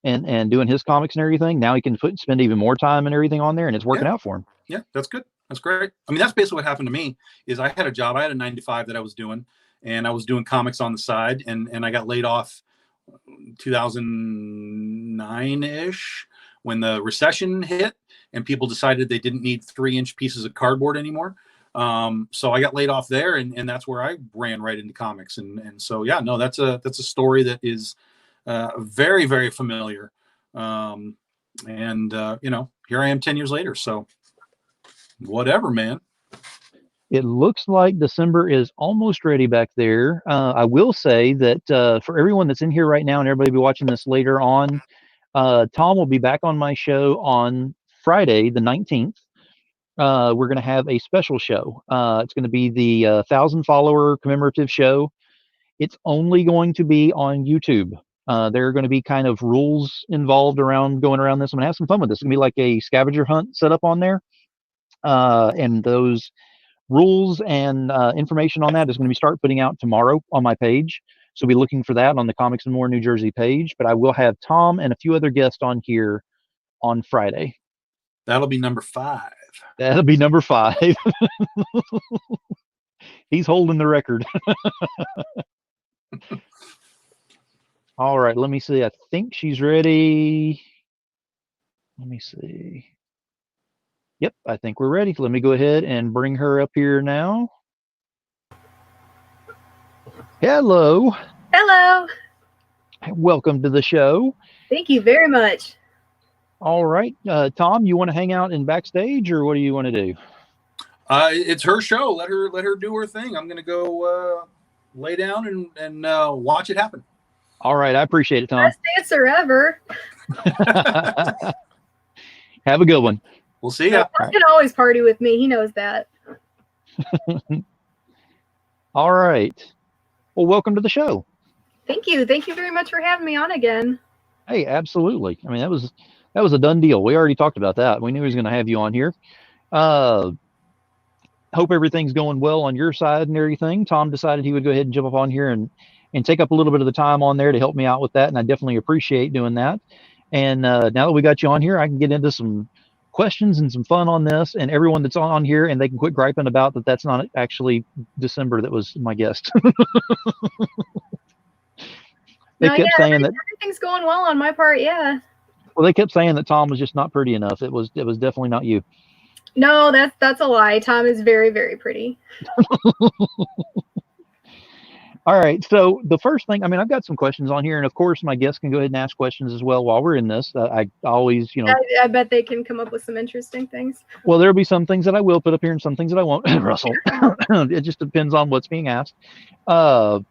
[SPEAKER 1] and doing his comics and everything. Now he can spend even more time and everything on there, and it's working out for him.
[SPEAKER 2] Yeah, that's good. That's great. I mean, that's basically what happened to me. Is I had a job. I had a 9 to 5 that I was doing, and I was doing comics on the side, and I got laid off 2009-ish when the recession hit and people decided they didn't need 3-inch pieces of cardboard anymore. So I got laid off there, and that's where I ran right into comics. And so, yeah, no, that's a story that is very, very familiar. And here I am 10 years later. So whatever, man.
[SPEAKER 1] It looks like December is almost ready back there. I will say that for everyone that's in here right now and everybody will be watching this later on, Tom will be back on my show on Friday, the 19th. We're going to have a special show. It's going to be the 1,000-follower commemorative show. It's only going to be on YouTube. There are going to be kind of rules involved around going around this. I'm going to have some fun with this. It's going to be like a scavenger hunt set up on there. And those rules and information on that is going to be start putting out tomorrow on my page. So be looking for that on the Comics and More New Jersey page. But I will have Tom and a few other guests on here on Friday.
[SPEAKER 2] That'll be number 5.
[SPEAKER 1] That'll be number 5. He's holding the record. All right, let me see. I think she's ready. Let me see. Yep, I think we're ready. Let me go ahead and bring her up here now. Hello.
[SPEAKER 3] Hello.
[SPEAKER 1] Welcome to the show.
[SPEAKER 3] Thank you very much.
[SPEAKER 1] All right. Tom, you want to hang out in backstage or what do you want to do?
[SPEAKER 2] It's her show. Let her do her thing. I'm going to go lay down and watch it happen.
[SPEAKER 1] All right. I appreciate it, Tom.
[SPEAKER 3] Best answer ever.
[SPEAKER 1] Have a good one.
[SPEAKER 2] We'll see ya.
[SPEAKER 3] Tom can always party with me. He knows that.
[SPEAKER 1] All right. Well, welcome to the show.
[SPEAKER 3] Thank you. Thank you very much for having me on again.
[SPEAKER 1] Hey, absolutely. I mean, that was a done deal. We already talked about that. We knew he was going to have you on here. Hope everything's going well on your side and everything. Tom decided he would go ahead and jump up on here and take up a little bit of the time on there to help me out with that. And I definitely appreciate doing that. And now that we got you on here, I can get into some questions and some fun on this, and everyone that's on here, and they can quit griping about that that's not actually December that was my guest. They kept saying that
[SPEAKER 3] everything's going well on my part. Yeah.
[SPEAKER 1] Well, they kept saying that Tom was just not pretty enough. It was definitely not you.
[SPEAKER 3] No, that's a lie. Tom is very, very pretty.
[SPEAKER 1] All right. So the first thing, I mean, I've got some questions on here, and of course, my guests can go ahead and ask questions as well while we're in this. I always,
[SPEAKER 3] I bet they can come up with some interesting things.
[SPEAKER 1] Well, there'll be some things that I will put up here and some things that I won't, Russell. It just depends on what's being asked. So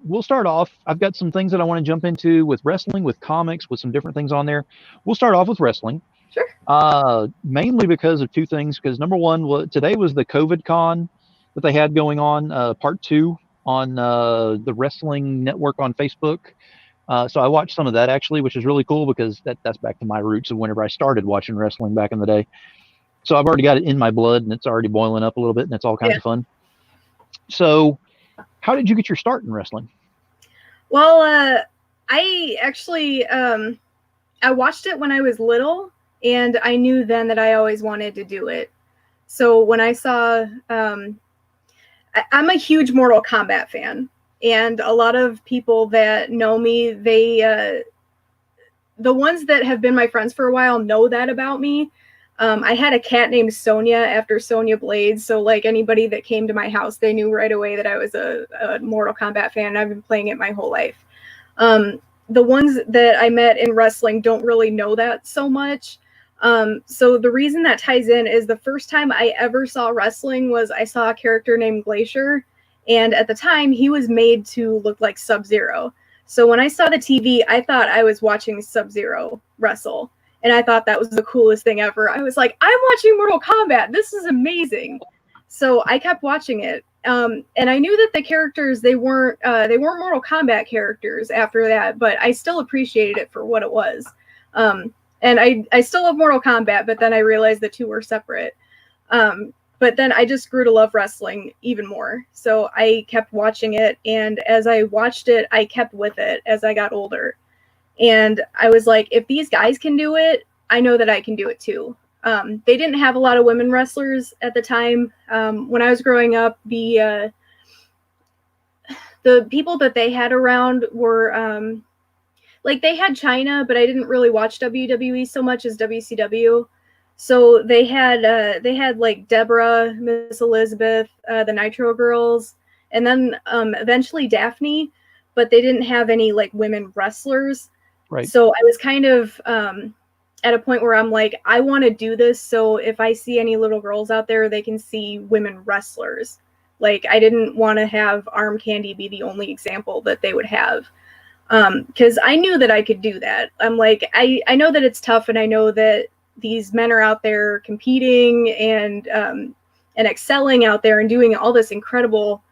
[SPEAKER 1] we'll start off. I've got some things that I want to jump into with wrestling, with comics, with some different things on there. We'll start off with wrestling.
[SPEAKER 3] Sure.
[SPEAKER 1] Mainly because of two things. Because number one, today was the COVID con that they had going on, part 2 on the Wrestling Network on Facebook. So I watched some of that actually, which is really cool because that's back to my roots of whenever I started watching wrestling back in the day. So I've already got it in my blood and it's already boiling up a little bit and it's all kinds of fun. So how did you get your start in wrestling?
[SPEAKER 3] Well, I actually, I watched it when I was little and I knew then that I always wanted to do it. So when I saw, I'm a huge Mortal Kombat fan, and a lot of people that know me, the ones that have been my friends for a while know that about me. I had a cat named Sonya after Sonya Blade, so like anybody that came to my house, they knew right away that I was a Mortal Kombat fan, and I've been playing it my whole life. The ones that I met in wrestling don't really know that so much. So the reason that ties in is the first time I ever saw wrestling was I saw a character named Glacier, and at the time he was made to look like Sub-Zero. So when I saw the TV, I thought I was watching Sub-Zero wrestle, and I thought that was the coolest thing ever. I was like, I'm watching Mortal Kombat. This is amazing. So I kept watching it. And I knew that the characters, they weren't Mortal Kombat characters after that, but I still appreciated it for what it was. And I still love Mortal Kombat, but then I realized the two were separate. But then I just grew to love wrestling even more. So I kept watching it. And as I watched it, I kept with it as I got older. And I was like, if these guys can do it, I know that I can do it too. They didn't have a lot of women wrestlers at the time. When I was growing up, the people that they had around were like they had China, but I didn't really watch WWE so much as WCW. So they had like Deborah, Miss Elizabeth, the Nitro Girls, and then eventually Daphne, but they didn't have any like women wrestlers.
[SPEAKER 1] Right.
[SPEAKER 3] So I was kind of at a point where I'm like, I want to do this. So if I see any little girls out there, they can see women wrestlers. Like I didn't want to have Arm Candy be the only example that they would have. Because I knew that I could do that. I'm like, I know that it's tough, and I know that these men are out there competing and excelling out there and doing all this incredible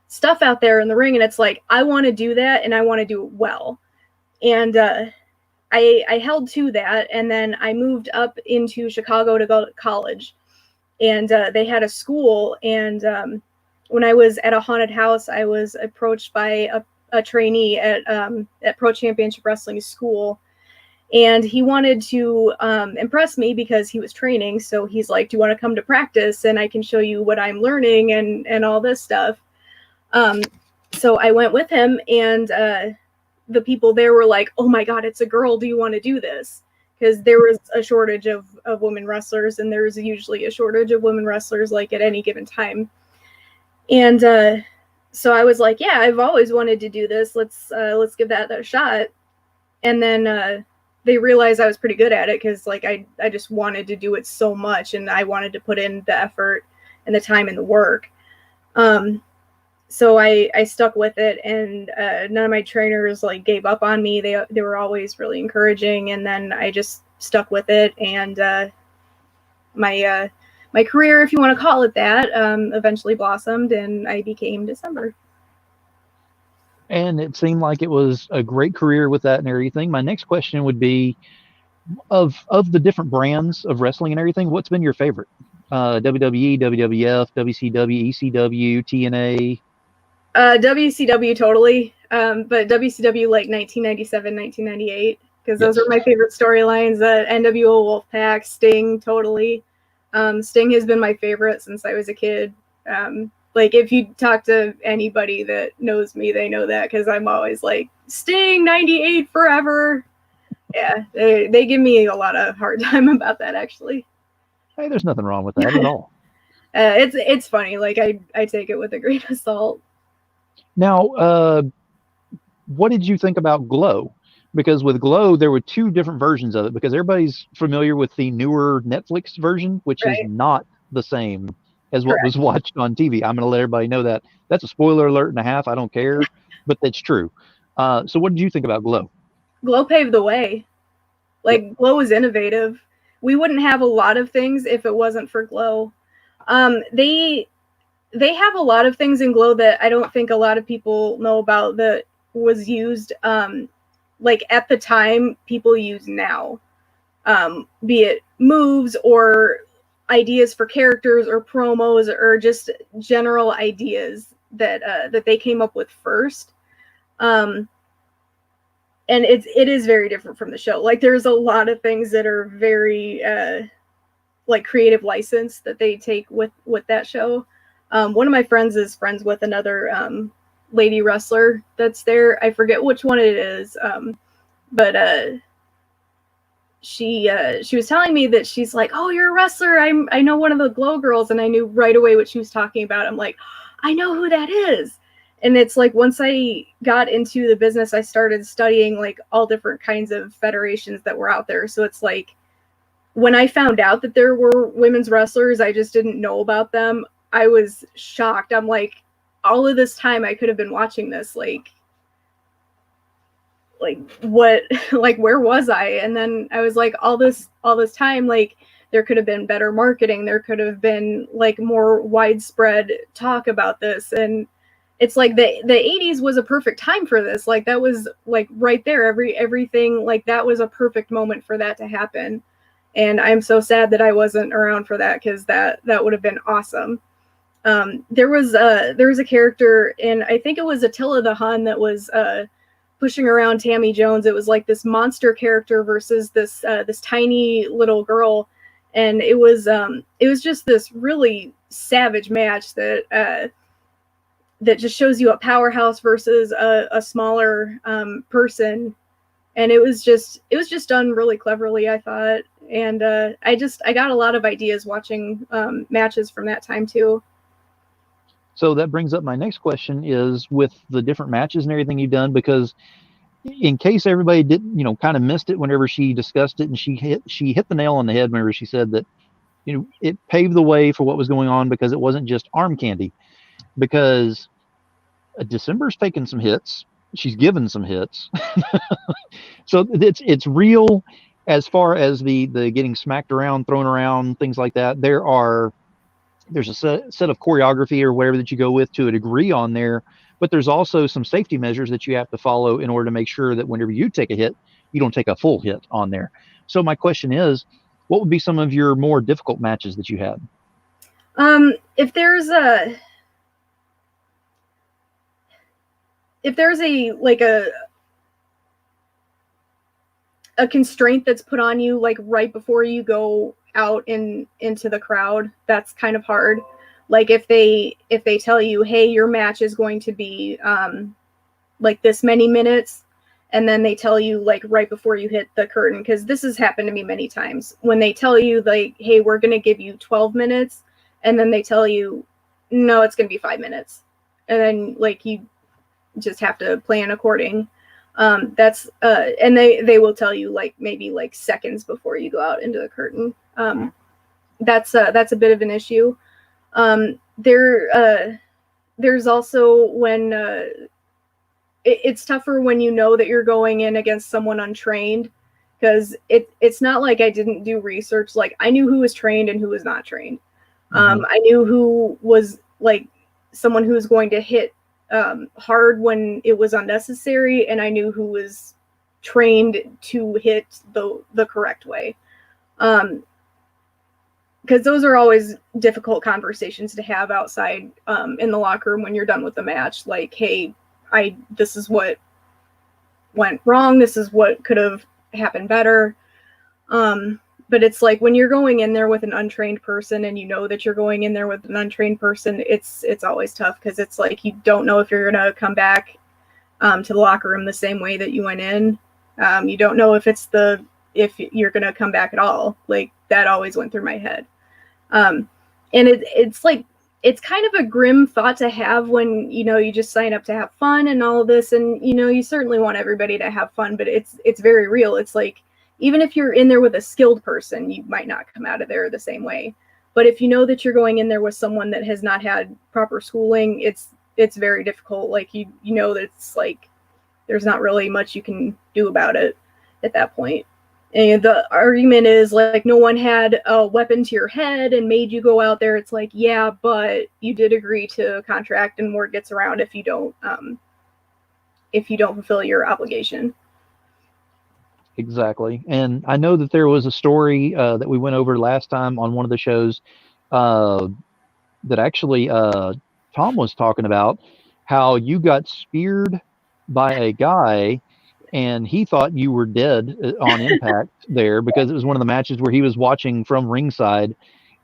[SPEAKER 3] stuff out there in the ring. And it's like, I want to do that, and I want to do it well. And I held to that. And then I moved up into Chicago to go to college. And they had a school. And when I was at a haunted house, I was approached by a trainee at Pro Championship Wrestling School. And he wanted to impress me because he was training. So he's like, do you want to come to practice? And I can show you what I'm learning and all this stuff. So I went with him, and the people there were like, oh my God, it's a girl. Do you want to do this? Because there was a shortage of women wrestlers, and there's usually a shortage of women wrestlers like at any given time. And so I was like, yeah, I've always wanted to do this. Let's give that a shot. And then they realized I was pretty good at it, because like I just wanted to do it so much, and I wanted to put in the effort and the time and the work. So I stuck with it, and none of my trainers like gave up on me. They were always really encouraging, and then I just stuck with it. And my career, if you want to call it that, eventually blossomed, and I became December.
[SPEAKER 1] And it seemed like it was a great career with that and everything. My next question would be, of the different brands of wrestling and everything, what's been your favorite? WWE, WWF, WCW, ECW, TNA?
[SPEAKER 3] WCW totally, but WCW like 1997, 1998, because those are my favorite storylines. NWO Wolfpack, Sting, totally. Sting has been my favorite since I was a kid. Like if you talk to anybody that knows me, they know that, because I'm always like, Sting 98 forever. Yeah, they give me a lot of hard time about that, actually.
[SPEAKER 1] Hey, there's nothing wrong with that at all.
[SPEAKER 3] It's funny. Like I take it with a grain of salt.
[SPEAKER 1] Now, what did you think about Glow? Because with Glow, there were two different versions of it, because everybody's familiar with the newer Netflix version, which is not the same as what was watched on TV. I'm going to let everybody know that. That's a spoiler alert and a half. I don't care, but that's true. So what did you think about Glow?
[SPEAKER 3] Glow paved the way. Like, Glow was innovative. We wouldn't have a lot of things if it wasn't for Glow. They have a lot of things in Glow that I don't think a lot of people know about that was used like at the time people use now. Be it moves or ideas for characters or promos or just general ideas that they came up with first. And it is very different from the show. Like there's a lot of things that are very like creative license that they take with that show. One of my friends is friends with another lady wrestler that's there. I forget which one it is. But she was telling me that she's like, oh, you're a wrestler. I know one of the Glow girls, and I knew right away what she was talking about. I'm like, I know who that is. And it's like, once I got into the business, I started studying like all different kinds of federations that were out there. So it's like, when I found out that there were women's wrestlers, I just didn't know about them. I was shocked. I'm like, all of this time I could have been watching this, like what, like, where was I? And then I was like, all this time, like, there could have been better marketing. There could have been like more widespread talk about this. And it's like the 80s was a perfect time for this. Like that was like right there. Everything like that was a perfect moment for that to happen. And I'm so sad that I wasn't around for that, because that would have been awesome. There was a character, and I think it was Attila the Hun, that was pushing around Tammy Jones. It was like this monster character versus this tiny little girl, and it was just this really savage match that just shows you a powerhouse versus a smaller person, and it was just done really cleverly, I thought. And I got a lot of ideas watching matches from that time too.
[SPEAKER 1] So that brings up my next question, is with the different matches and everything you've done, because in case everybody didn't, kind of missed it whenever she discussed it, and she hit the nail on the head whenever she said that, it paved the way for what was going on, because it wasn't just arm candy, because December's taken some hits. She's given some hits. So it's real as far as the getting smacked around, thrown around, things like that. There's a set of choreography or whatever that you go with to a degree on there, but there's also some safety measures that you have to follow in order to make sure that whenever you take a hit, you don't take a full hit on there. So my question is, what would be some of your more difficult matches that you had?
[SPEAKER 3] If there's a constraint that's put on you, like right before you go out into the crowd, that's kind of hard. Like if they tell you, hey, your match is going to be like this many minutes, and then they tell you like right before you hit the curtain, because this has happened to me many times, when they tell you like, hey, we're going to give you 12 minutes, and then they tell you, no, it's going to be 5 minutes, and then like you just have to plan according. That's and they will tell you like maybe like seconds before you go out into the curtain. That's a bit of an issue. There's also when it's tougher when you know that you're going in against someone untrained, because it's not like I didn't do research. Like I knew who was trained and who was not trained. I knew who was like someone who was going to hit hard when it was unnecessary, and I knew who was trained to hit the correct way. Because those are always difficult conversations to have outside in the locker room when you're done with the match. Like, hey, this is what went wrong. This is what could have happened better. But it's like when you're going in there with an untrained person, and you know that you're going in there with an untrained person, it's always tough, because it's like you don't know if you're going to come back to the locker room the same way that you went in. You don't know if you're going to come back at all. Like that always went through my head. And it's like, it's kind of a grim thought to have when, you just sign up to have fun and all of this. And, you certainly want everybody to have fun, but it's very real. It's like, even if you're in there with a skilled person, you might not come out of there the same way. But if you know that you're going in there with someone that has not had proper schooling, it's very difficult. Like you know that it's like there's not really much you can do about it at that point. And the argument is like, no one had a weapon to your head and made you go out there. It's like, yeah, but you did agree to a contract, and word gets around if you don't fulfill your obligation.
[SPEAKER 1] Exactly. And I know that there was a story that we went over last time on one of the shows that actually Tom was talking about, how you got speared by a guy, and he thought you were dead on impact there, because it was one of the matches where he was watching from ringside,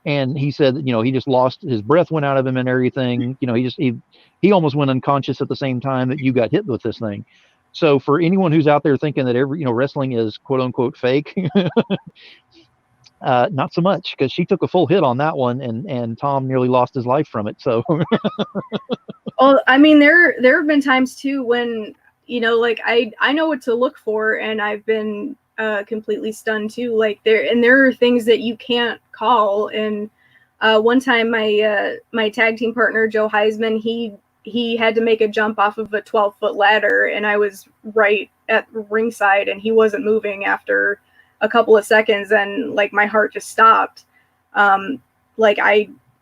[SPEAKER 1] and he said that, he just lost his breath, went out of him and everything. He almost went unconscious at the same time that you got hit with this thing. So for anyone who's out there thinking that wrestling is quote unquote fake, not so much, because she took a full hit on that one, and Tom nearly lost his life from it. So,
[SPEAKER 3] well, I mean, there have been times too when, like I know what to look for, and I've been completely stunned too. Like there are things that you can't call. And one time my tag team partner, Joe Heisman, he had to make a jump off of a 12-foot ladder, and I was right at ringside, and he wasn't moving after a couple of seconds, and like my heart just stopped. Like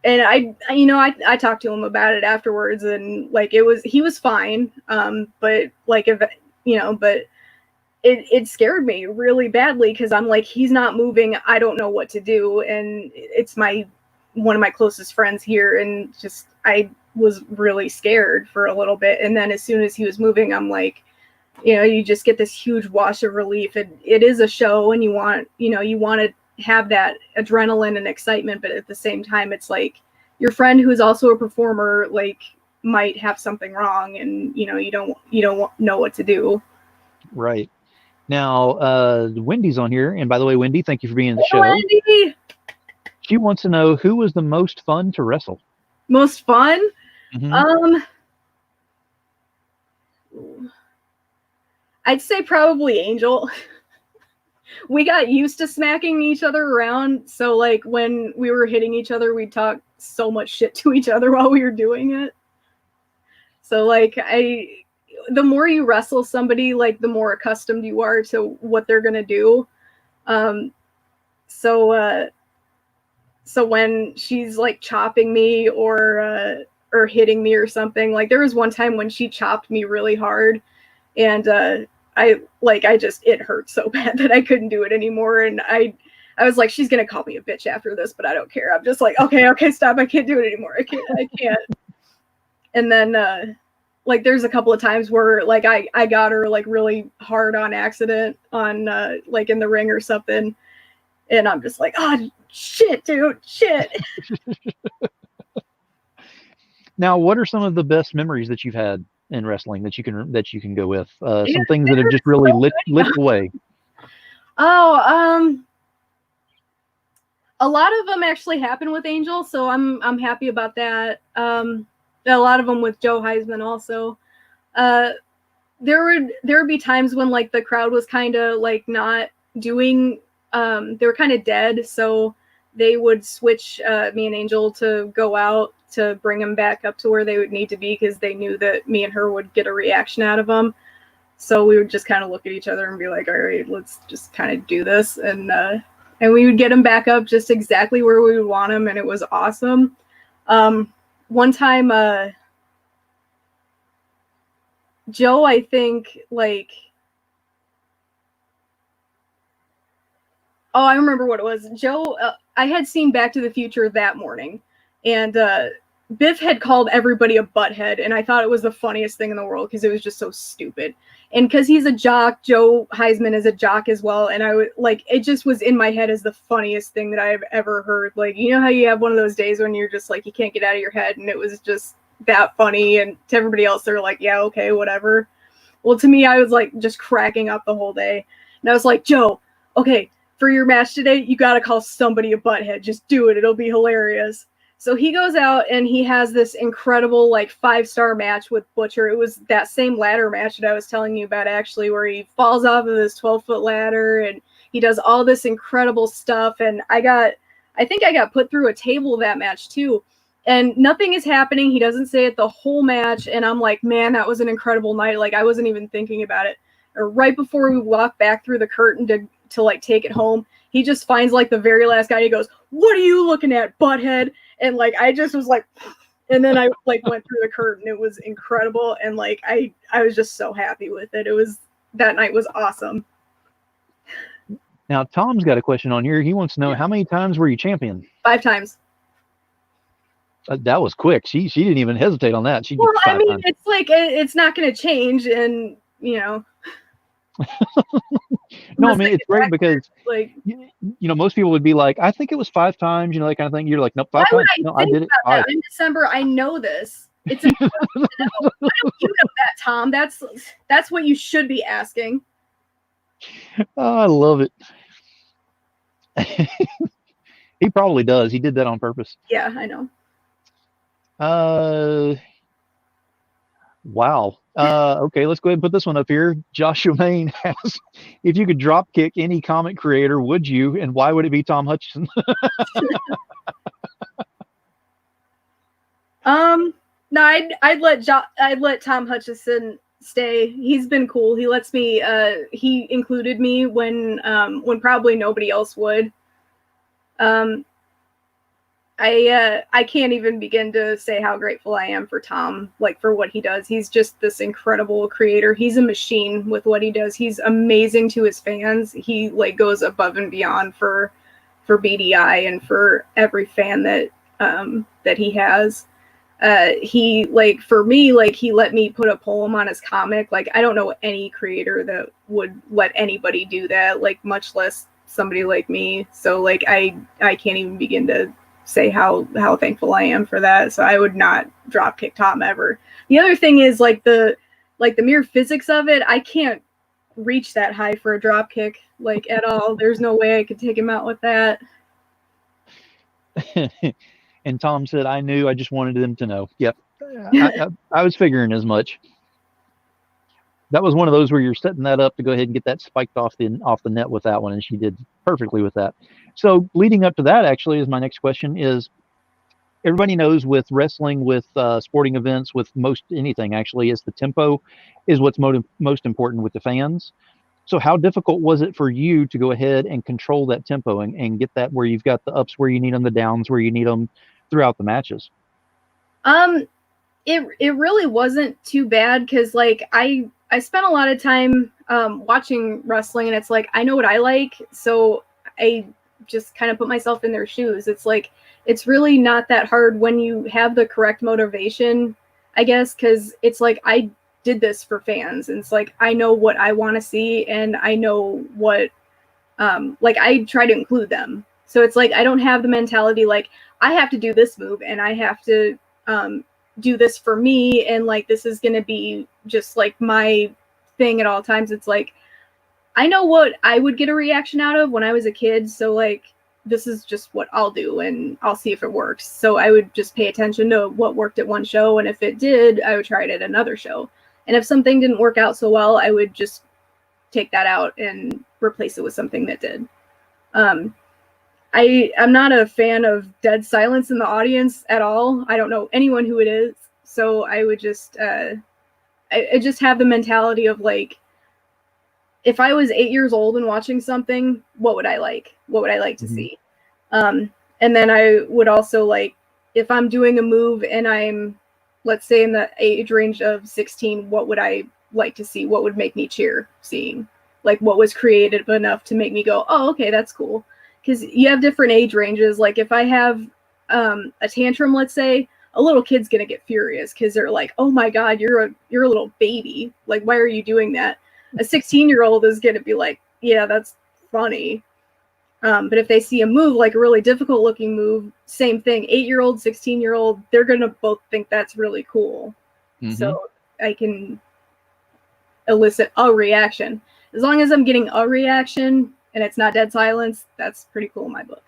[SPEAKER 3] and I talked to him about it afterwards, and like he was fine. But like if but it scared me really badly because I'm like, he's not moving. I don't know what to do, and it's one of my closest friends here, and just I was really scared for a little bit. And then as soon as he was moving, I'm like, you just get this huge wash of relief. It is a show, and you want to have that adrenaline and excitement, but at the same time, it's like your friend who's also a performer like might have something wrong, and you don't know what to do.
[SPEAKER 1] Right. Now, Wendy's on here, and by the way, Wendy, thank you for being in the show.
[SPEAKER 3] Wendy!
[SPEAKER 1] She wants to know who was the most fun to wrestle.
[SPEAKER 3] Most fun?
[SPEAKER 1] Mm-hmm.
[SPEAKER 3] I'd say probably Angel. We got used to smacking each other around, so like when we were hitting each other, we'd talk so much shit to each other while we were doing it. So like the more you wrestle somebody, like the more accustomed you are to what they're gonna do. So when she's like chopping me or hitting me or something, like there was one time when she chopped me really hard, and it hurt so bad that I couldn't do it anymore. And I was like, she's gonna call me a bitch after this, but I don't care. I'm just like, okay, stop. I can't do it anymore. I can't. And then like there's a couple of times where like I got her like really hard on accident on like in the ring or something, and I'm just like, oh shit, dude, shit.
[SPEAKER 1] Now, what are some of the best memories that you've had in wrestling that you can go with? Some things that have just really lit away.
[SPEAKER 3] Oh, a lot of them actually happen with Angel, so I'm happy about that. A lot of them with Joe Heisman also. There would be times when like the crowd was kind of like not doing. They were kind of dead, so they would switch me and Angel to go out to bring them back up to where they would need to be because they knew that me and her would get a reaction out of them. So we would just kind of look at each other and be like, all right, let's just kind of do this. And we would get them back up just exactly where we would want them. And it was awesome. One time, Joe, I think like, I remember what it was. Joe, I had seen Back to the Future that morning, and Biff had called everybody a butthead, and I thought it was the funniest thing in the world because it was just so stupid. And because he's a jock, Joe Heisman is a jock as well, and I would like it just was in my head as the funniest thing that I've ever heard. Like, you know how you have one of those days when you're just like you can't get out of your head, and it was just that funny. And to everybody else, they're like, yeah, okay, whatever. Well, to me, I was like just cracking up the whole day, and I was like, Joe, okay, for your match today, you got to call somebody a butthead. Just do it. It'll be hilarious. So he goes out and he has this incredible like 5-star match with Butcher. It was that same ladder match that I was telling you about actually, where he falls off of this 12-foot ladder and he does all this incredible stuff. And I think I got put through a table that match too. And nothing is happening. He doesn't say it the whole match. And I'm like, man, that was an incredible night. Like I wasn't even thinking about it. Or right before we walk back through the curtain to like take it home, he just finds like the very last guy. He goes, "What are you looking at, butthead?" And like I just was like, and then I like went through the curtain. It was incredible, and like I was just so happy with it. That night was awesome.
[SPEAKER 1] Now Tom's got a question on here. He wants to know how many times were you champion?
[SPEAKER 3] 5 times.
[SPEAKER 1] That was quick. She didn't even hesitate on that.
[SPEAKER 3] Well, I mean, times. It's like it's not going to change, and you know.
[SPEAKER 1] No, I mean it's great because like most people would be like, I think it was 5 times, that kind of thing. You're like, nope, 5 times. No, I did it.
[SPEAKER 3] Right. In December, I know this. It's important to know. Why don't you know that, Tom? That's what you should be asking.
[SPEAKER 1] Oh, I love it. He probably does. He did that on purpose.
[SPEAKER 3] Yeah, I know.
[SPEAKER 1] Wow. Okay, let's go ahead and put this one up here. Joshua Main asks, if you could drop kick any comic creator, would you? And why would it be Tom Hutchison?
[SPEAKER 3] No, I'd let Tom Hutchison stay. He's been cool. He lets me. He included me when probably nobody else would. I can't even begin to say how grateful I am for Tom, like for what he does. He's just this incredible creator. He's a machine with what he does. He's amazing to his fans. He like goes above and beyond for BDI and for every fan that he has. He like for me, like he let me put a poem on his comic. Like I don't know any creator that would let anybody do that, like much less somebody like me. So like I can't even begin to say how thankful I am for that. So I would not drop kick Tom ever. The other thing is like the mere physics of it. I can't reach that high for a drop kick like at all. There's no way I could take him out with that.
[SPEAKER 1] And Tom said, I knew, I just wanted them to know. Yep. I was figuring as much. That was one of those where you're setting that up to go ahead and get that spiked off the net with that one, and she did perfectly with that. So leading up to that, actually, is my next question is, everybody knows with wrestling, with sporting events, with most anything, actually, is the tempo is what's most important with the fans. So how difficult was it for you to go ahead and control that tempo and get that where you've got the ups where you need them, the downs where you need them throughout the matches?
[SPEAKER 3] It really wasn't too bad because like I spent a lot of time watching wrestling, and it's like I know what I like, so I just kind of put myself in their shoes. It's like it's really not that hard when you have the correct motivation, I guess, because it's like I did this for fans, and it's like I know what I want to see, and I know what like I try to include them. So it's like I don't have the mentality like I have to do this move and I have to do this for me, and like this is gonna be just like my thing at all times. It's like I know what I would get a reaction out of when I was a kid, so like this is just what I'll do and I'll see if it works. So I would just pay attention to what worked at one show, and if it did, I would try it at another show. And if something didn't work out so well, I would just take that out and replace it with something that did. I'm not a fan of dead silence in the audience at all. I don't know anyone who it is. So I would just, I just have the mentality of like, if I was 8 years old and watching something, what would I like? What would I like to see? And then I would also like, if I'm doing a move and I'm, let's say in the age range of 16, what would I like to see? What would make me cheer seeing? Like what was creative enough to make me go, oh, okay, that's cool. Because you have different age ranges. Like if I have a tantrum, let's say, a little kid's gonna get furious because they're like, oh my God, you're a little baby. Like, why are you doing that? A 16-year-old is gonna be like, yeah, that's funny. But if they see a move, like a really difficult looking move, same thing, 8-year-old, 16-year-old, they're going to both think that's really cool. So I can elicit a reaction. As long as I'm getting a reaction and it's not dead silence, that's pretty cool in my book.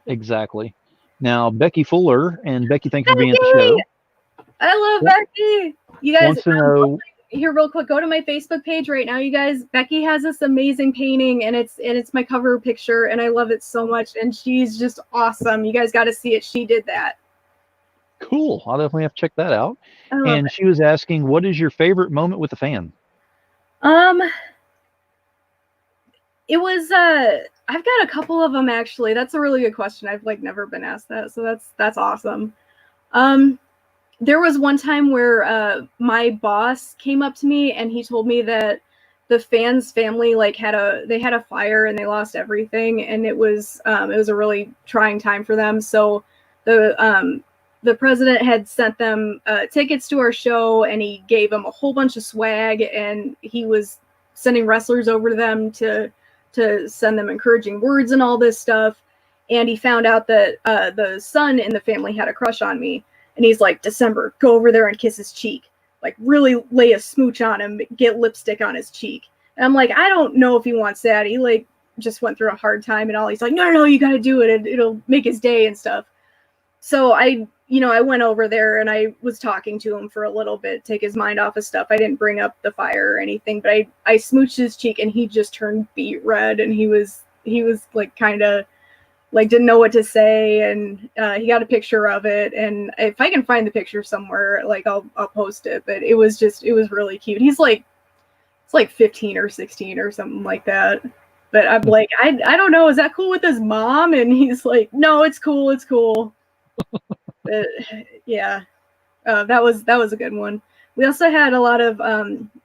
[SPEAKER 1] Exactly. Now, Becky Fuller, and Becky, thanks for being at the show.
[SPEAKER 3] I love Becky. You guys,
[SPEAKER 1] wants to know,
[SPEAKER 3] here real quick, go to my Facebook page right now, you guys. Becky has this amazing painting, and it's my cover picture, and I love it so much, and she's just awesome. You guys got to see it. She did that.
[SPEAKER 1] Cool. I'll definitely have to check that out.
[SPEAKER 3] And
[SPEAKER 1] she was asking, what is your favorite moment with the fan?
[SPEAKER 3] It was I've got a couple of them actually. That's a really good question. I've like never been asked that, so that's awesome. There was one time where my boss came up to me and he told me that the fans' family like had a fire and they lost everything, and it was a really trying time for them. So the president had sent them tickets to our show, and he gave them a whole bunch of swag, and he was sending wrestlers over to them to send them encouraging words and all this stuff. And he found out that the son in the family had a crush on me. And he's like, December, go over there and kiss his cheek. Like, really lay a smooch on him, get lipstick on his cheek. And I'm like, I don't know if he wants that. He, like, just went through a hard time and all. He's like, no, you got to do it. It'll make his day and stuff. So I went over there and I was talking to him for a little bit, take his mind off of stuff. I didn't bring up the fire or anything, but I smooched his cheek and he just turned beet red. And he was like, kind of, like didn't know what to say, and he got a picture of it, and if I can find the picture somewhere, like I'll post it. But it was really cute. It's like 15 or 16 or something like that. But I'm like, I don't know, is that cool with his mom? And he's like, no, it's cool. But, yeah, that was a good one. We also had a lot of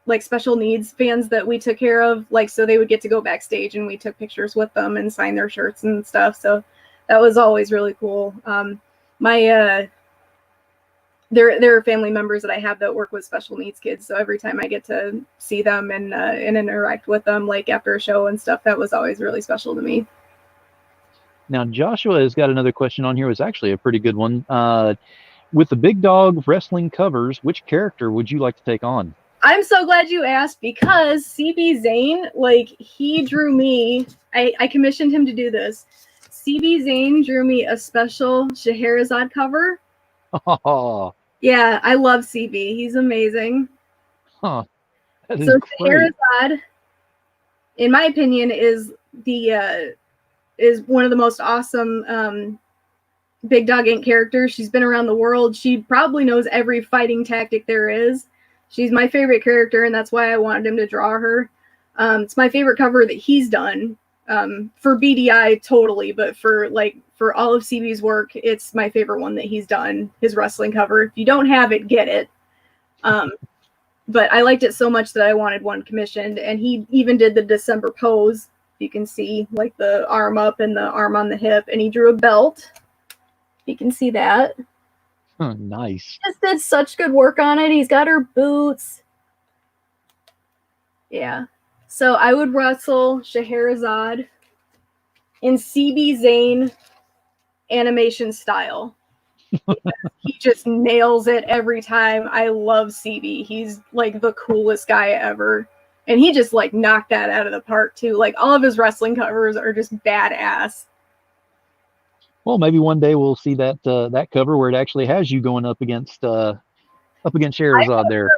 [SPEAKER 3] like special needs fans that we took care of, like so they would get to go backstage and we took pictures with them and sign their shirts and stuff. So that was always really cool. My there are family members that I have that work with special needs kids, so every time I get to see them and interact with them, like after a show and stuff, that was always really special to me.
[SPEAKER 1] Now, Joshua has got another question on here. It was actually a pretty good one. With the Big Dog Wrestling covers, which character would you like to take on?
[SPEAKER 3] I'm so glad you asked, because CB Zane, like, he drew me, I commissioned him to do this. CB Zane drew me a special Scheherazade cover.
[SPEAKER 1] Oh,
[SPEAKER 3] Yeah, I love CB. He's amazing.
[SPEAKER 1] huh. That is
[SPEAKER 3] So
[SPEAKER 1] great.
[SPEAKER 3] Scheherazade, in my opinion, is one of the most awesome Big Dog Inc. characters. She's been around the world. She probably knows every fighting tactic there is. She's my favorite character, and that's why I wanted him to draw her. It's my favorite cover that he's done for BDI totally, but for all of CB's work, it's my favorite one that he's done. His wrestling cover. If you don't have it, get it. But I liked it so much that I wanted one commissioned, and he even did the December pose. You can see like the arm up and the arm on the hip, and he drew a belt. You can see that.
[SPEAKER 1] Nice.
[SPEAKER 3] Just did such good work on it. He's got her boots. Yeah. So I would wrestle Scheherazade in CB Zane animation style. He just nails it every time. I love CB. He's like the coolest guy ever. And he just like knocked that out of the park too. Like all of his wrestling covers are just badass.
[SPEAKER 1] Well, maybe one day we'll see that that cover where it actually has you going up against Scheherazade there.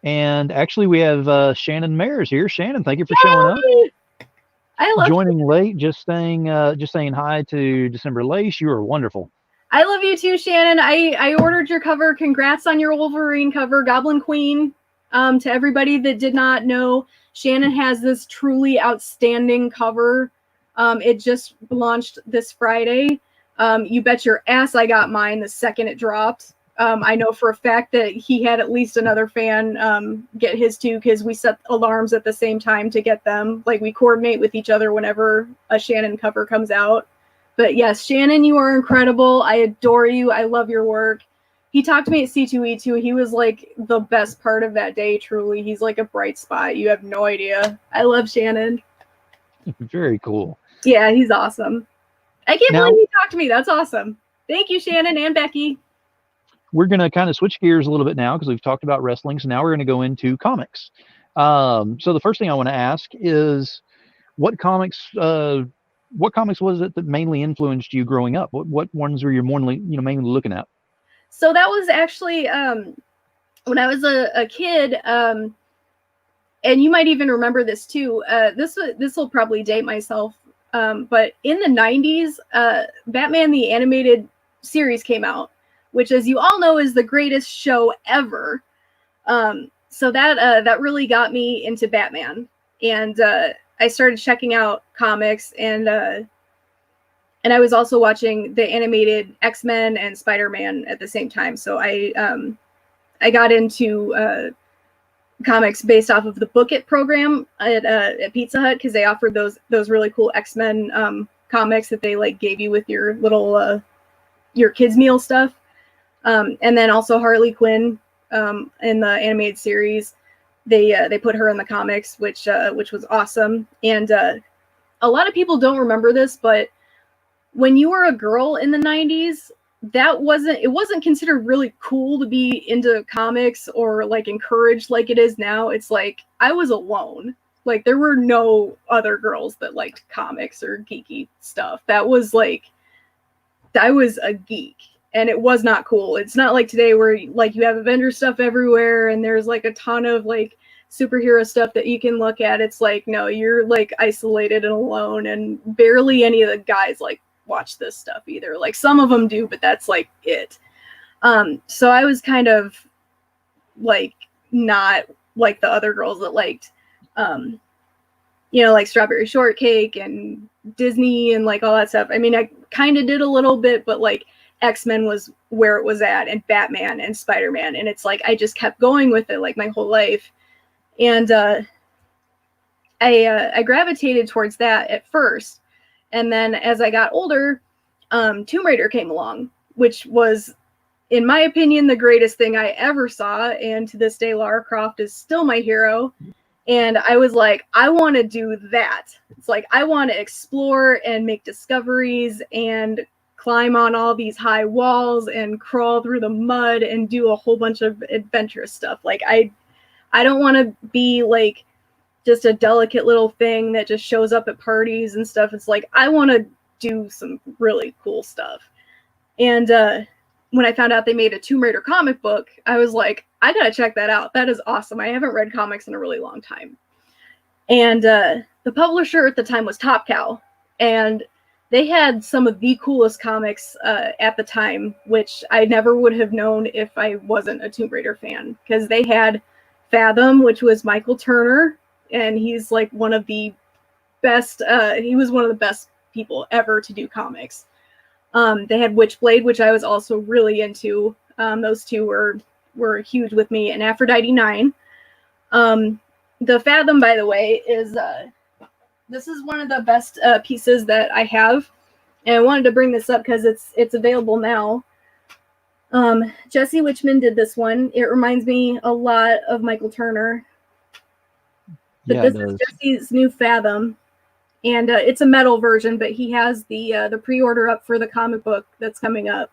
[SPEAKER 1] And actually, we have Shannon Mayers here. Shannon, thank you for showing up.
[SPEAKER 3] I love
[SPEAKER 1] joining you. Late, just saying hi to December Lace. You are wonderful.
[SPEAKER 3] I love you too, Shannon. I ordered your cover. Congrats on your Wolverine cover, Goblin Queen. To everybody that did not know, Shannon has this truly outstanding cover. It just launched this Friday. You bet your ass I got mine the second it dropped. I know for a fact that he had at least another fan get his too, because we set alarms at the same time to get them. Like we coordinate with each other whenever a Shannon cover comes out. But yes, Shannon, you are incredible. I adore you. I love your work. He talked to me at C2E2. He was like the best part of that day, truly. He's like a bright spot. You have no idea. I love Shannon.
[SPEAKER 1] Very cool.
[SPEAKER 3] Yeah, he's awesome. I can't believe he talked to me. That's awesome. Thank you, Shannon and Becky.
[SPEAKER 1] We're going to kind of switch gears a little bit now because we've talked about wrestling. So now we're going to go into comics. So the first thing I want to ask is what comics was it that mainly influenced you growing up? What ones were you mainly looking at?
[SPEAKER 3] So that was actually when I was a kid, and you might even remember this too. This will probably date myself, but in the 90s, Batman the Animated Series came out, which, as you all know, is the greatest show ever. So that really got me into Batman, and I started checking out comics, and I was also watching the animated X-Men and Spider-Man at the same time. So I got into comics based off of the Book It program at Pizza Hut, because they offered those really cool X-Men comics that they like gave you with your little your kids meal stuff. And then also Harley Quinn in the animated series. They put her in the comics, which was awesome. And a lot of people don't remember this, but when you were a girl in the 90s, it wasn't considered really cool to be into comics or like encouraged like it is now. It's like I was alone. Like there were no other girls that liked comics or geeky stuff. That was like I was a geek, and it was not cool. It's not like today where like you have Avengers stuff everywhere and there's like a ton of like superhero stuff that you can look at. It's like, no, you're like isolated and alone, and barely any of the guys like watch this stuff either. Like some of them do, but that's like it. So I was kind of like not like the other girls that liked like Strawberry Shortcake and Disney and like all that stuff. I mean, I kind of did a little bit, but like X-Men was where it was at, and Batman and Spider-Man, and it's like I just kept going with it like my whole life. And I gravitated towards that at first, and then as I got older, Tomb Raider came along, which was, in my opinion, the greatest thing I ever saw. And to this day, Lara Croft is still my hero. And I was like, I want to do that. It's like, I want to explore and make discoveries and climb on all these high walls and crawl through the mud and do a whole bunch of adventurous stuff. Like, I don't want to be like just a delicate little thing that just shows up at parties and stuff. It's like, I want to do some really cool stuff. And when I found out they made a Tomb Raider comic book, I was like, I gotta check that out. That is awesome. I haven't read comics in a really long time. And the publisher at the time was Top Cow, and they had some of the coolest comics at the time, which I never would have known if I wasn't a Tomb Raider fan, because they had Fathom, which was Michael Turner, and he's like one of the best, he was one of the best people ever to do comics. They had Witchblade, which I was also really into. Those two were huge with me, and Aphrodite 9. The Fathom, by the way, is this is one of the best pieces that I have, and I wanted to bring this up because it's available now. Jesse Witchman did this one. It reminds me a lot of Michael Turner. But this is Jesse's new Fathom. And it's a metal version, but he has the pre-order up for the comic book that's coming up.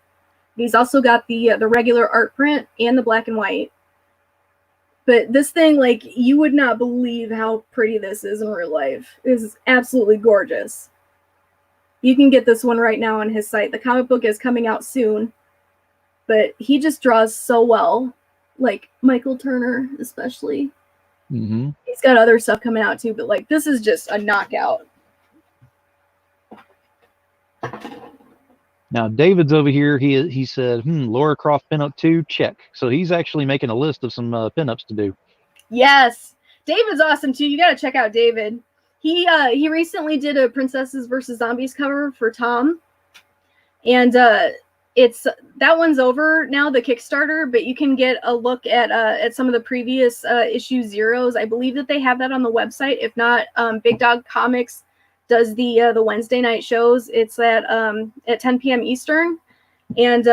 [SPEAKER 3] He's also got the regular art print and the black and white. But this thing, like, you would not believe how pretty this is in real life. This is absolutely gorgeous. You can get this one right now on his site. The comic book is coming out soon. But he just draws so well. Like, Michael Turner, especially.
[SPEAKER 1] Mm-hmm.
[SPEAKER 3] He's got other stuff coming out, too. But, like, this is just a knockout.
[SPEAKER 1] Now, David's over here. He said, Lara Croft pinup 2, check. So he's actually making a list of some pinups to do. Yes.
[SPEAKER 3] David's awesome, too. You got to check out David. He recently did a Princesses vs. Zombies cover for Tom. And it's that one's over now, the Kickstarter, but you can get a look at some of the previous issue zeros. I believe that they have that on the website. If not, Big Dog Comics does the Wednesday night shows. It's at 10 p.m. Eastern. And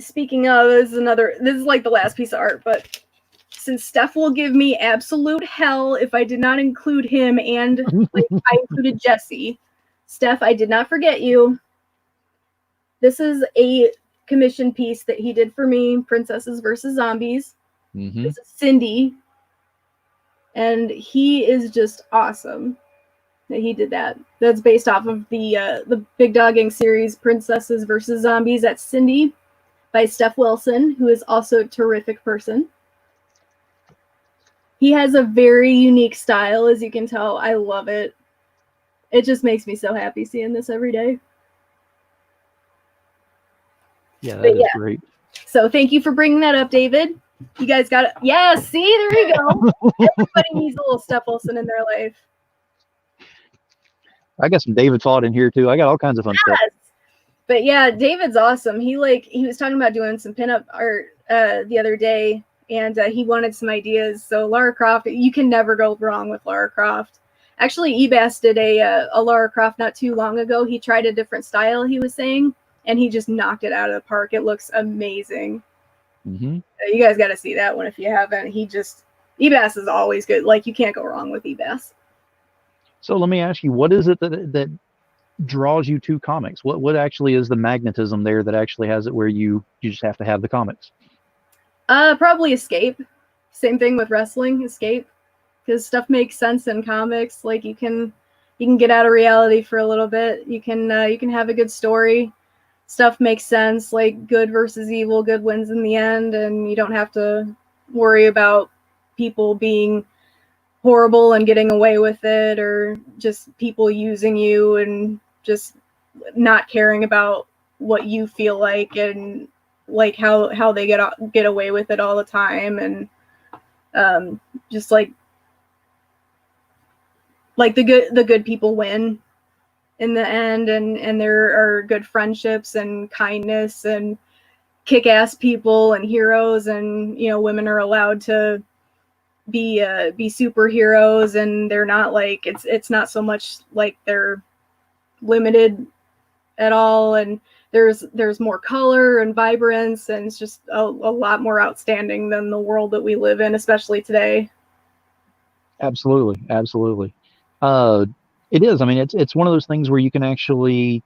[SPEAKER 3] speaking of, this is like the last piece of art, but since Steph will give me absolute hell if I did not include him, and like I included Jesse. Steph, I did not forget you. This is a commission piece that he did for me, Princesses vs. Zombies.
[SPEAKER 1] Mm-hmm.
[SPEAKER 3] This is Cindy. And he is just awesome that he did that. That's based off of the Big Dogging series, Princesses vs. Zombies. That's Cindy by Steph Wilson, who is also a terrific person. He has a very unique style, as you can tell. I love it. It just makes me so happy seeing this every day.
[SPEAKER 1] Yeah, that is great.
[SPEAKER 3] So thank you for bringing that up, David. You guys got it. Yeah, see, there you go. Everybody needs a little Steph Wilson in their life.
[SPEAKER 1] I got some David Fott in here too. I got all kinds of fun stuff.
[SPEAKER 3] But yeah, David's awesome. He was talking about doing some pinup art the other day, and he wanted some ideas. So Lara Croft, you can never go wrong with Lara Croft. Actually, Ebas did a Lara Croft not too long ago. He tried a different style, he was saying, and he just knocked it out of the park. It looks amazing.
[SPEAKER 1] Mm-hmm.
[SPEAKER 3] You guys got to see that one if you haven't. Ebas is always good. Like, you can't go wrong with Ebas.
[SPEAKER 1] So let me ask you, what is it that draws you to comics? What actually is the magnetism there that actually has it where you just have to have the comics?
[SPEAKER 3] Probably escape. Same thing with wrestling, escape. Because stuff makes sense in comics. Like, you can get out of reality for a little bit. You can have a good story. Stuff makes sense, like good versus evil, good wins in the end, and you don't have to worry about people being horrible and getting away with it, or just people using you and just not caring about what you feel like, and like how they get away with it all the time, and just like the good people win. in the end, and there are good friendships and kindness and kick-ass people and heroes, and women are allowed to be superheroes, and they're not like it's not so much like they're limited at all, and there's more color and vibrance, and it's just a lot more outstanding than the world that we live in, especially today.
[SPEAKER 1] Absolutely. It is. I mean, it's one of those things where you can actually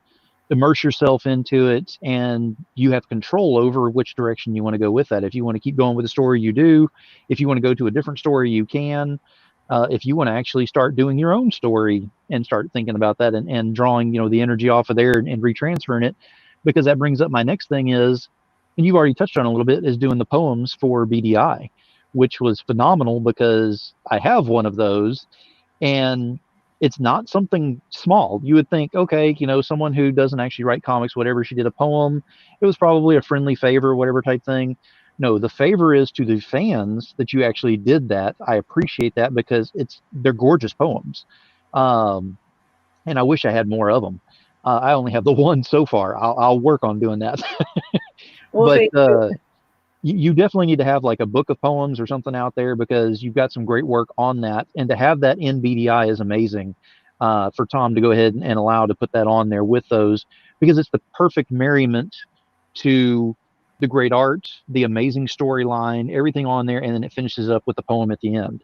[SPEAKER 1] immerse yourself into it, and you have control over which direction you want to go with that. If you want to keep going with the story, you do. If you want to go to a different story, you can. If you want to actually start doing your own story and start thinking about that, and drawing, the energy off of there and retransferring it, because that brings up my next thing is, and you've already touched on a little bit, is doing the poems for BDI, which was phenomenal because I have one of those, and it's not something small. You would think, okay, someone who doesn't actually write comics, whatever, she did a poem, it was probably a friendly favor, whatever type thing. No, the favor is to the fans that you actually did that. I appreciate that because they're gorgeous poems. And I wish I had more of them. I only have the one so far. I'll work on doing that.
[SPEAKER 3] Well,
[SPEAKER 1] but you definitely need to have like a book of poems or something out there, because you've got some great work on that. And to have that in BDI is amazing, for Tom to go ahead and allow to put that on there with those, because it's the perfect merriment to the great art, the amazing storyline, everything on there. And then it finishes up with the poem at the end.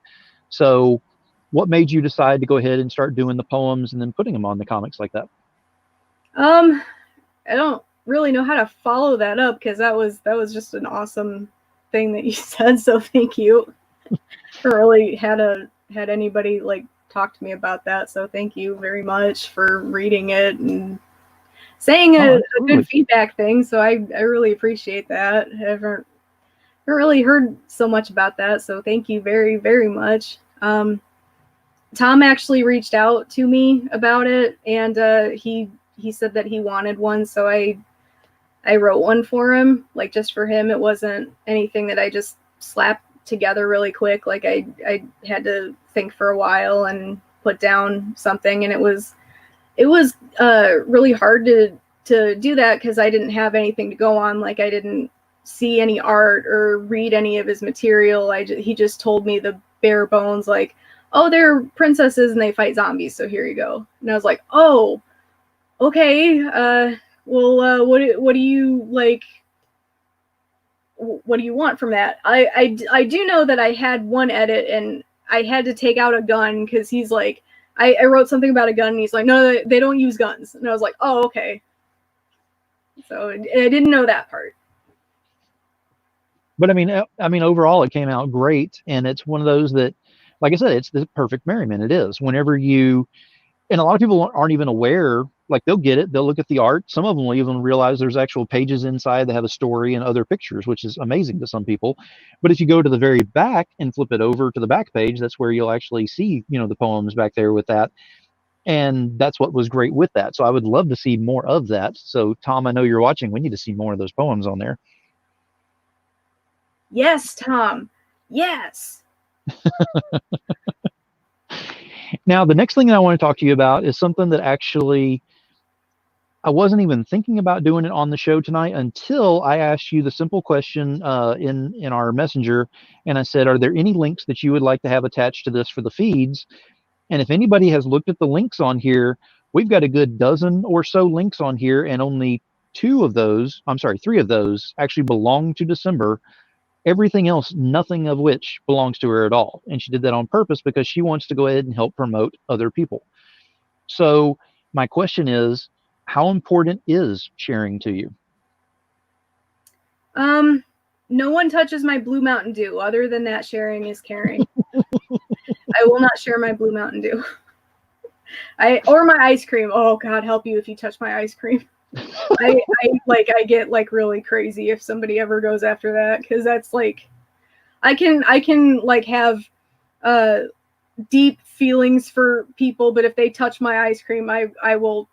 [SPEAKER 1] So what made you decide to go ahead and start doing the poems and then putting them on the comics like that?
[SPEAKER 3] I don't really know how to follow that up, because that was just an awesome thing that you said. So thank you. I really had anybody like talk to me about that. So thank you very much for reading it and saying a good feedback thing. So I really appreciate that. I haven't really heard so much about that. So thank you very, very much. Tom actually reached out to me about it, and he said that he wanted one, so I wrote one for him, like just for him. It wasn't anything that I just slapped together really quick. Like I had to think for a while and put down something, and it was really hard to do that because I didn't have anything to go on. Like I didn't see any art or read any of his material. He just told me the bare bones, like, oh, they're princesses and they fight zombies, so here you go. And I was like, oh, okay. Well, what do you like? What do you want from that? I do know that I had one edit and I had to take out a gun because he's like, I wrote something about a gun and he's like, no, they don't use guns. And I was like, oh, okay. So I didn't know that part.
[SPEAKER 1] But I mean, overall, it came out great, and it's one of those that, like I said, it's the perfect merriment. It is. Whenever you, and a lot of people aren't even aware, like they'll get it, they'll look at the art. Some of them will even realize there's actual pages inside that have a story and other pictures, which is amazing to some people. But if you go to the very back and flip it over to the back page, that's where you'll actually see, the poems back there with that. And that's what was great with that. So I would love to see more of that. So Tom, I know you're watching. We need to see more of those poems on there.
[SPEAKER 3] Yes, Tom. Yes.
[SPEAKER 1] Now, the next thing that I want to talk to you about is something that actually I wasn't even thinking about doing it on the show tonight until I asked you the simple question in our messenger. And I said, are there any links that you would like to have attached to this for the feeds? And if anybody has looked at the links on here, we've got a good dozen or so links on here, and only 3 of those actually belong to December. Everything else, nothing of which belongs to her at all. And she did that on purpose because she wants to go ahead and help promote other people. So my question is, how important is sharing to you?
[SPEAKER 3] No one touches my Blue Mountain Dew. Other than that, sharing is caring. I will not share my Blue Mountain Dew. Or my ice cream. Oh God, help you if you touch my ice cream. I get like really crazy if somebody ever goes after that, because that's like I can like have deep feelings for people, but if they touch my ice cream, I will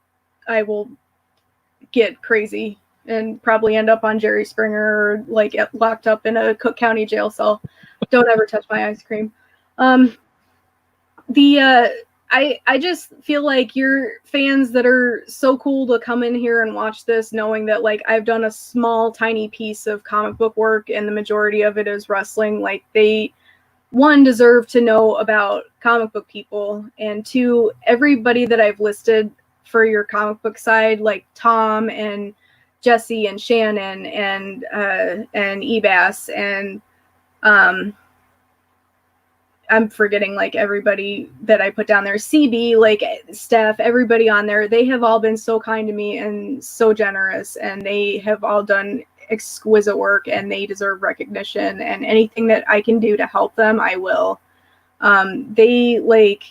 [SPEAKER 3] get crazy and probably end up on Jerry Springer or like locked up in a Cook County jail cell. Don't ever touch my ice cream. I just feel like you're fans that are so cool to come in here and watch this, knowing that like I've done a small, tiny piece of comic book work, and the majority of it is wrestling. Like they, one, deserve to know about comic book people, and two, everybody that I've listed for your comic book side, like Tom and Jesse and Shannon and Ebass and I'm forgetting like everybody that I put down there, CB, like Steph, everybody on there, they have all been so kind to me and so generous, and they have all done exquisite work, and they deserve recognition, and anything that I can do to help them, I will. They like,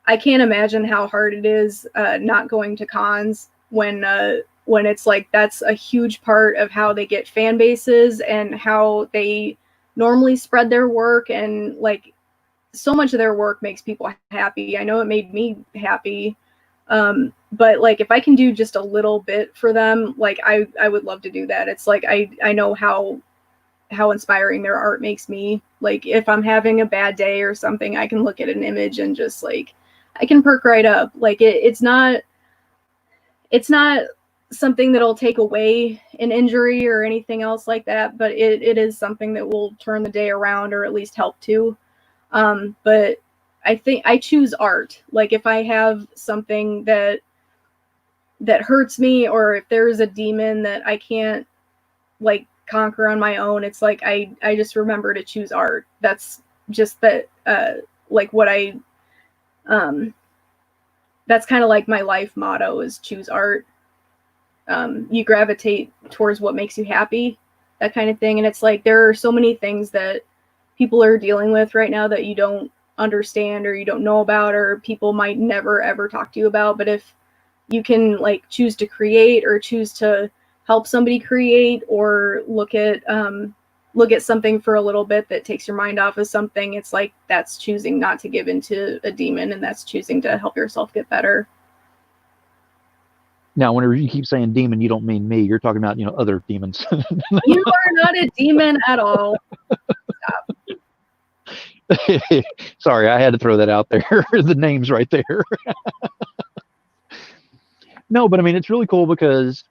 [SPEAKER 3] I can't imagine how hard it is not going to cons when it's like that's a huge part of how they get fan bases and how they normally spread their work, and like so much of their work makes people happy. I know it made me happy. But like, if I can do just a little bit for them, like I would love to do that. It's like, I know how inspiring their art makes me. Like if I'm having a bad day or something, I can look at an image and just like, I can perk right up. Like it's not something that'll take away an injury or anything else like that, but it is something that will turn the day around, or at least help to. But I think I choose art. Like if I have something that hurts me, or if there's a demon that I can't like conquer on my own, it's like I just remember to choose art. That's just that like what I that's kind of like my life motto is choose art. You gravitate towards what makes you happy, that kind of thing. And it's like there are so many things that people are dealing with right now that you don't understand or you don't know about, or people might never ever talk to you about. But if you can like choose to create, or choose to help somebody create, or look at something for a little bit that takes your mind off of something, it's like that's choosing not to give into a demon, and that's choosing to help yourself get better.
[SPEAKER 1] Now, whenever you keep saying demon, you don't mean me. You're talking about, other demons.
[SPEAKER 3] You are not a demon at all. Stop.
[SPEAKER 1] Sorry, I had to throw that out there. The name's right there. No, but I mean, it's really cool because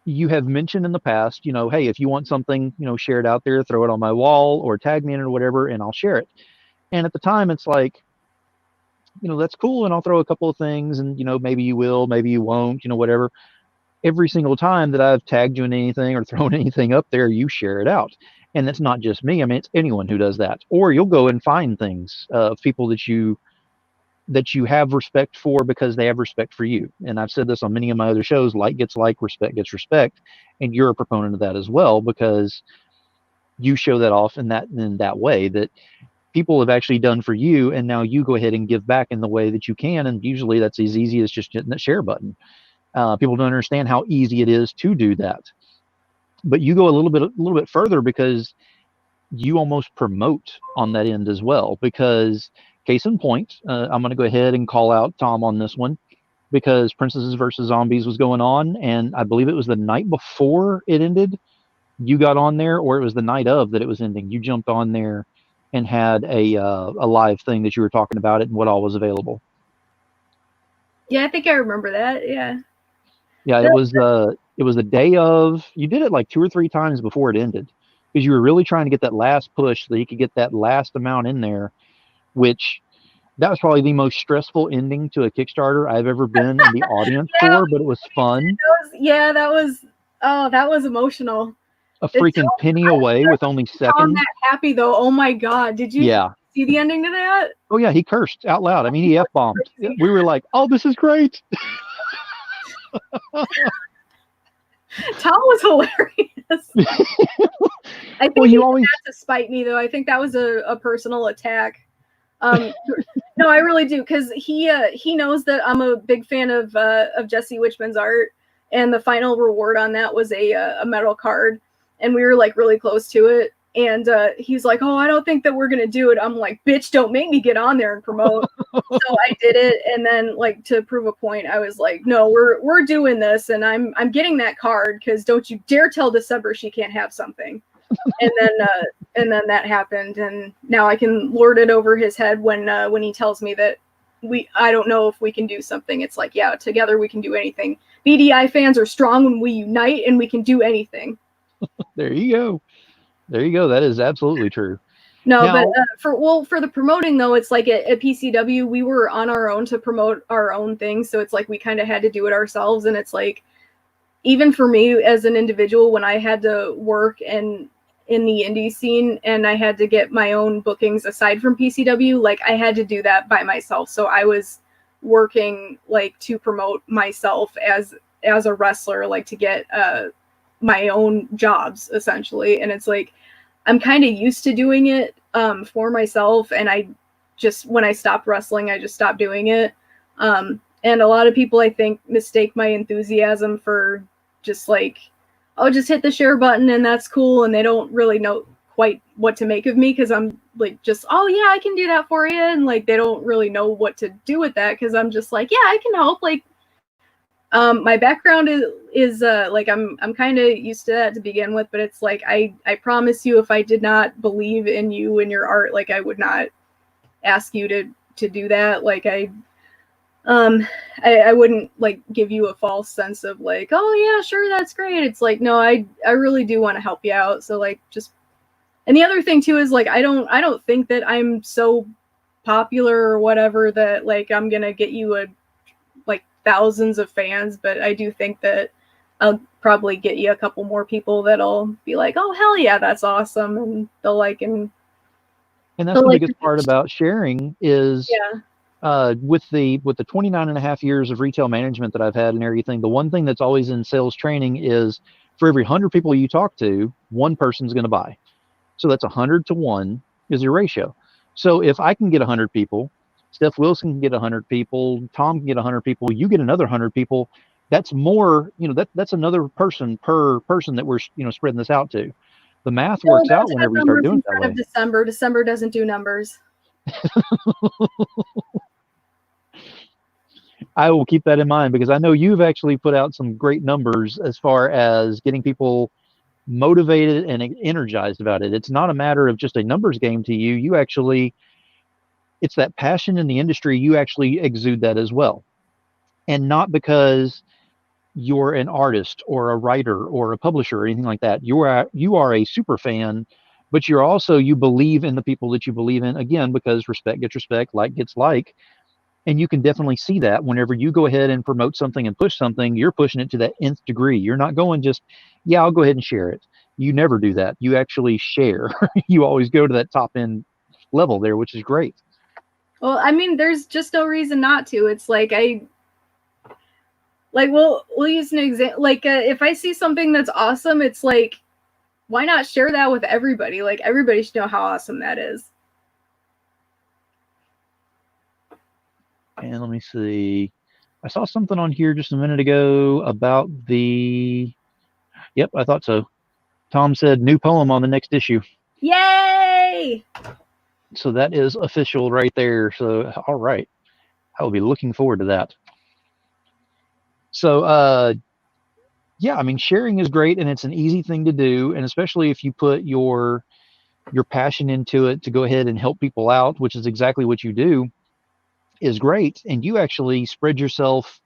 [SPEAKER 1] you have mentioned in the past, hey, if you want something, share it out there, throw it on my wall or tag me in it or whatever, and I'll share it. And at the time, it's like, that's cool. And I'll throw a couple of things and, maybe you will, maybe you won't, whatever. Every single time that I've tagged you in anything or thrown anything up there, you share it out. And that's not just me. I mean, it's anyone who does that. Or you'll go and find things of people that you have respect for because they have respect for you. And I've said this on many of my other shows, like gets like, respect gets respect. And you're a proponent of that as well, because you show that off in that way that people have actually done for you. And now you go ahead and give back in the way that you can. And usually that's as easy as just hitting that share button. People don't understand how easy it is to do that. But you go a little bit further because you almost promote on that end as well. Because case in point, I'm going to go ahead and call out Tom on this one, because Princesses versus Zombies was going on, and I believe it was the night before it ended. You got on there, or it was the night of that it was ending. You jumped on there and had a live thing that you were talking about it and what all was available.
[SPEAKER 3] Yeah, I think I remember that. Yeah.
[SPEAKER 1] Yeah, it was the day of. You did it like 2 or 3 times before it ended, because you were really trying to get that last push so that you could get that last amount in there, which that was probably the most stressful ending to a Kickstarter I've ever been in the audience for, but it was fun.
[SPEAKER 3] That was emotional.
[SPEAKER 1] A freaking penny away with only seconds.
[SPEAKER 3] I'm that happy though. Oh my God. Did you see the ending to that?
[SPEAKER 1] Oh yeah, he cursed out loud. I mean, he F-bombed. We were like, oh, this is great.
[SPEAKER 3] Tom was hilarious. I think he had to spite me though. I think that was a personal attack. No, I really do, because he knows that I'm a big fan of Jesse Witchman's art, and the final reward on that was a metal card, and we were like really close to it. And he's like, "Oh, I don't think that we're gonna do it." I'm like, "Bitch, don't make me get on there and promote." So I did it, and then like to prove a point, I was like, "No, we're doing this, and I'm getting that card, because don't you dare tell December she can't have something." And then that happened, and now I can lord it over his head when he tells me that I don't know if we can do something. It's like, yeah, together we can do anything. BDI fans are strong when we unite, and we can do anything.
[SPEAKER 1] There you go. There you go. That is absolutely true.
[SPEAKER 3] No,
[SPEAKER 1] Now,
[SPEAKER 3] but for the promoting though, it's like at PCW, we were on our own to promote our own things. So it's like we kind of had to do it ourselves. And it's like, even for me as an individual, when I had to work in the indie scene and I had to get my own bookings aside from PCW, like I had to do that by myself. So I was working like to promote myself as a wrestler, like to get my own jobs essentially. And it's like, I'm kind of used to doing it for myself. And I just, when I stopped wrestling, I just stopped doing it. And a lot of people, I think, mistake my enthusiasm for just like, oh, just hit the share button and that's cool. And they don't really know quite what to make of me because I'm like, just, oh yeah, I can do that for you. And like, they don't really know what to do with that because I'm just like, yeah, I can help. Like, my background is like I'm kind of used to that to begin with, but it's like I promise you, if I did not believe in you and your art, like I would not ask you to do that. Like I wouldn't like give you a false sense of like, oh yeah, sure, that's great. It's like, no, I really do want to help you out. So like just, and the other thing too is like I don't think that I'm so popular or whatever that like I'm gonna get you a thousands of fans, but I do think that I'll probably get you a couple more people that'll be like, oh hell yeah, that's awesome, and they'll like and
[SPEAKER 1] that's the biggest part about sharing is with the 29 and a half years of retail management that I've had and everything, the one thing that's always in sales training is for every 100 people you talk to, one person's going to buy. So that's 100 to 1 is your ratio. So if I can get 100 people, Steph Wilson can get 100 people, Tom can get 100 people, you get another 100 people. That's more, that's another person per person that we're, spreading this out to. The math works out whenever you start doing it that way.
[SPEAKER 3] December doesn't do numbers.
[SPEAKER 1] I will keep that in mind because I know you've actually put out some great numbers as far as getting people motivated and energized about it. It's not a matter of just a numbers game to you. You actually, it's that passion in the industry. You actually exude that as well. And not because you're an artist or a writer or a publisher or anything like that. You are a super fan, but you believe in the people that you believe in, again, because respect gets respect, like gets like. And you can definitely see that whenever you go ahead and promote something and push something, you're pushing it to that nth degree. You're not going just, yeah, I'll go ahead and share it. You never do that. You actually share. You always go to that top end level there, which is great.
[SPEAKER 3] Well, I mean, there's just no reason not to. It's like we'll use an example. Like if I see something that's awesome, it's like, why not share that with everybody? Like everybody should know how awesome that is.
[SPEAKER 1] And let me see. I saw something on here just a minute ago about Yep, I thought so. Tom said new poem on the next issue.
[SPEAKER 3] Yay!
[SPEAKER 1] So that is official right there. So, all right. I will be looking forward to that. So, yeah, I mean, sharing is great and it's an easy thing to do. And especially if you put your passion into it to go ahead and help people out, which is exactly what you do, is great. And you actually spread yourself,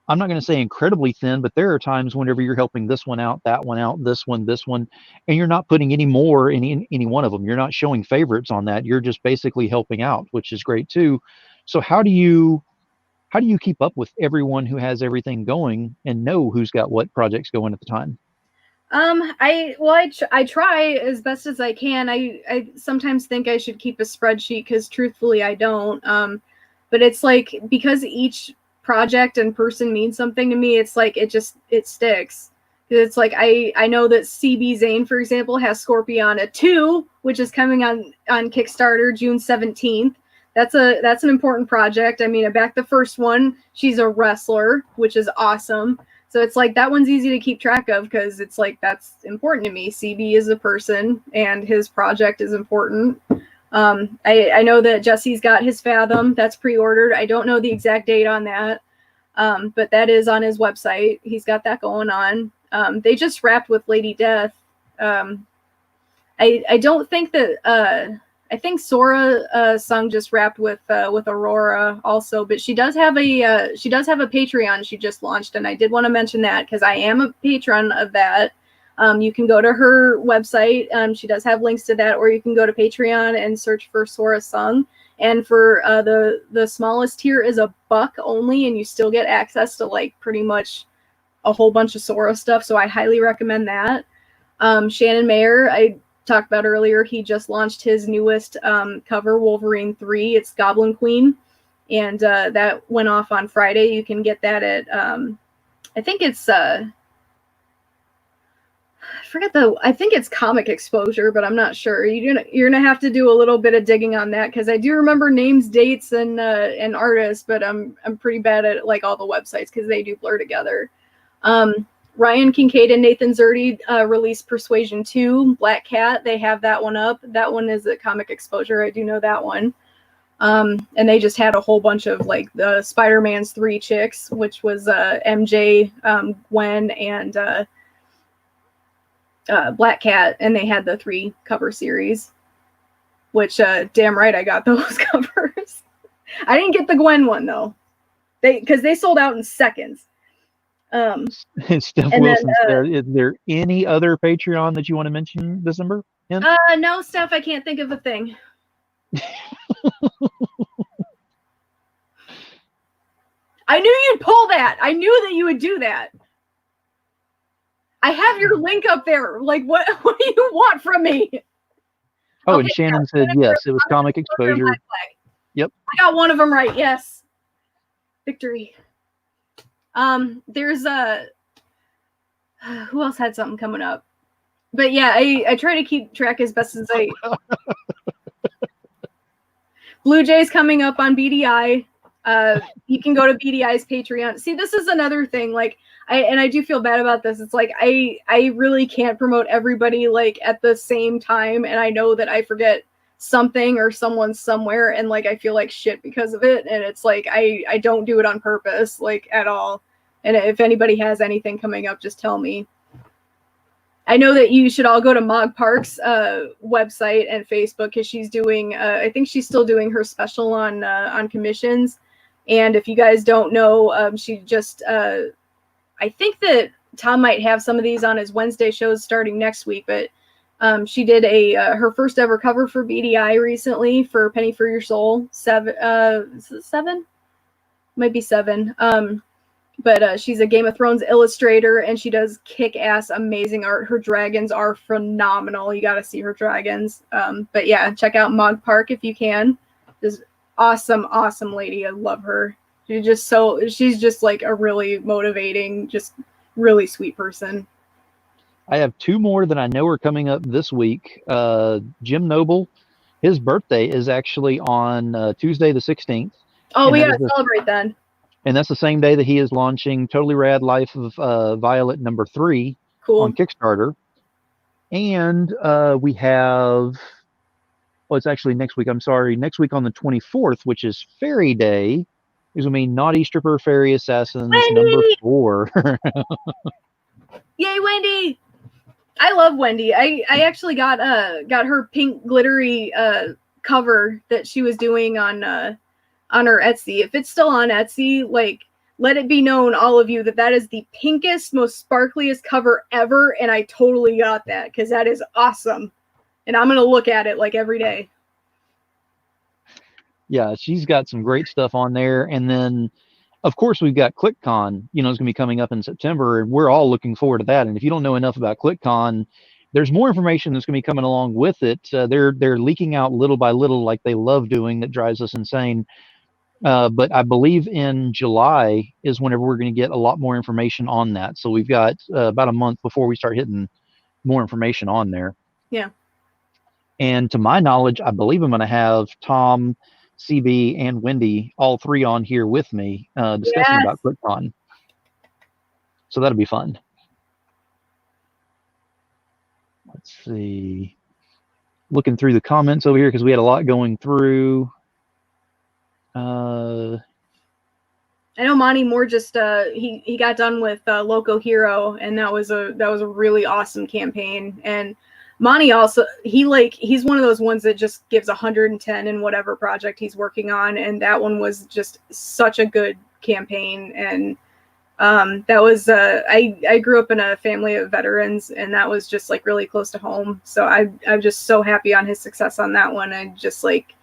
[SPEAKER 1] I'm not going to say incredibly thin, but there are times whenever you're helping this one out, that one out, this one, and you're not putting any more in any one of them. You're not showing favorites on that. You're just basically helping out, which is great too. So how do you keep up with everyone who has everything going and know who's got what projects going at the time?
[SPEAKER 3] I try as best as I can. I sometimes think I should keep a spreadsheet because truthfully I don't. But it's like, because each project and person means something to me, it's like it sticks. It's like I know that CB Zane, for example, has Scorpiana 2, which is coming on Kickstarter June 17th. That's an important project. I mean, I backed the first one. She's a wrestler, which is awesome. So it's like that one's easy to keep track of because it's like that's important to me. CB is a person and his project is important. I know that Jesse's got his Fathom that's pre-ordered. I don't know the exact date on that, but that is on his website. He's got that going on. They just wrapped with Lady Death. I don't think that I think Sora Sung just wrapped with Aurora also, but she does have a Patreon she just launched, and I did want to mention that because I am a patron of that. You can go to her website. She does have links to that, or you can go to Patreon and search for Sora Sung. And for the smallest tier is $1 only, and you still get access to like pretty much a whole bunch of Sora stuff. So I highly recommend that. Shannon Mayer, I talked about earlier, he just launched his newest cover, Wolverine 3. It's Goblin Queen, and that went off on Friday. You can get that at I think it's I think it's Comic Exposure, but I'm not sure. You're gonna have to do a little bit of digging on that, because I do remember names, dates, and artists, but I'm pretty bad at like all the websites because they do blur together. Ryan Kincaid and Nathan Zerdy released Persuasion 2, Black Cat. They have that one up. That one is at Comic Exposure. I do know that one. And they just had a whole bunch of like the Spider-Man's 3 chicks, which was MJ, Gwen, and Black Cat, and they had the 3 cover series, which damn right I got those covers. I didn't get the Gwen one though, because they sold out in seconds.
[SPEAKER 1] Steph Wilson said, is there any other Patreon that you want to mention, December?
[SPEAKER 3] No, Steph, I can't think of a thing. I knew you'd pull that. I knew that you would do that. I have your link up there. Like, what do you want from me?
[SPEAKER 1] Oh, okay, and Shannon said yes, it was Comic Exposure. Yep.
[SPEAKER 3] I got one of them right. Yes. Victory. There's who else had something coming up? But yeah, I try to keep track as best as I. Blue Jays coming up on BDI. You can go to BDI's Patreon. See, this is another thing. Like, I do feel bad about this. It's like I really can't promote everybody like at the same time, and I know that I forget something or someone somewhere, and like I feel like shit because of it, and it's like I don't do it on purpose, like, at all. And if anybody has anything coming up, just tell me. I know that you should all go to Mog Park's website and Facebook, because she's doing I think she's still doing her special on commissions. And if you guys don't know, she just I think that Tom might have some of these on his Wednesday shows starting next week, but she did her first ever cover for BDI recently for Penny for Your Soul. 7? Is it 7? Might be 7. But she's a Game of Thrones illustrator, and she does kick-ass, amazing art. Her dragons are phenomenal. You got to see her dragons. But yeah, check out Mog Park if you can. Just awesome, awesome lady. I love her. She's just like a really motivating, just really sweet person.
[SPEAKER 1] I have 2 more that I know are coming up this week. Jim Noble, his birthday is actually on Tuesday the 16th.
[SPEAKER 3] Oh, we got to celebrate then.
[SPEAKER 1] And that's the same day that he is launching Totally Rad Life of Violet #3 on Kickstarter. And we have, it's actually next week. I'm sorry. Next week on the 24th, which is Fairy Day, is going to be Naughty Stripper Fairy Assassins
[SPEAKER 3] Wendy!
[SPEAKER 1] #4.
[SPEAKER 3] Yay, Wendy! I love Wendy. I actually got her pink glittery cover that she was doing on her Etsy. If it's still on Etsy, like, let it be known, all of you, that is the pinkest, most sparkliest cover ever, and I totally got that because that is awesome. And I'm gonna look at it like every day.
[SPEAKER 1] Yeah, she's got some great stuff on there. And then, of course, we've got ClickCon, it's going to be coming up in September, and we're all looking forward to that. And if you don't know enough about ClickCon, there's more information that's going to be coming along with it. They're leaking out little by little, like they love doing. That drives us insane. But I believe in July is whenever we're going to get a lot more information on that. So we've got about a month before we start hitting more information on there.
[SPEAKER 3] Yeah.
[SPEAKER 1] And to my knowledge, I believe I'm going to have Tom, CB, and Wendy, all 3 on here with me discussing about ClickCon. So that'll be fun. Let's see. Looking through the comments over here because we had a lot going through.
[SPEAKER 3] I know Monty Moore just he got done with Loco Hero, and that was a really awesome campaign. And Monty also, he's one of those ones that just gives 110 in whatever project he's working on, and that one was just such a good campaign. And that was I grew up in a family of veterans, and that was just like really close to home. So I'm just so happy on his success on that one. And just like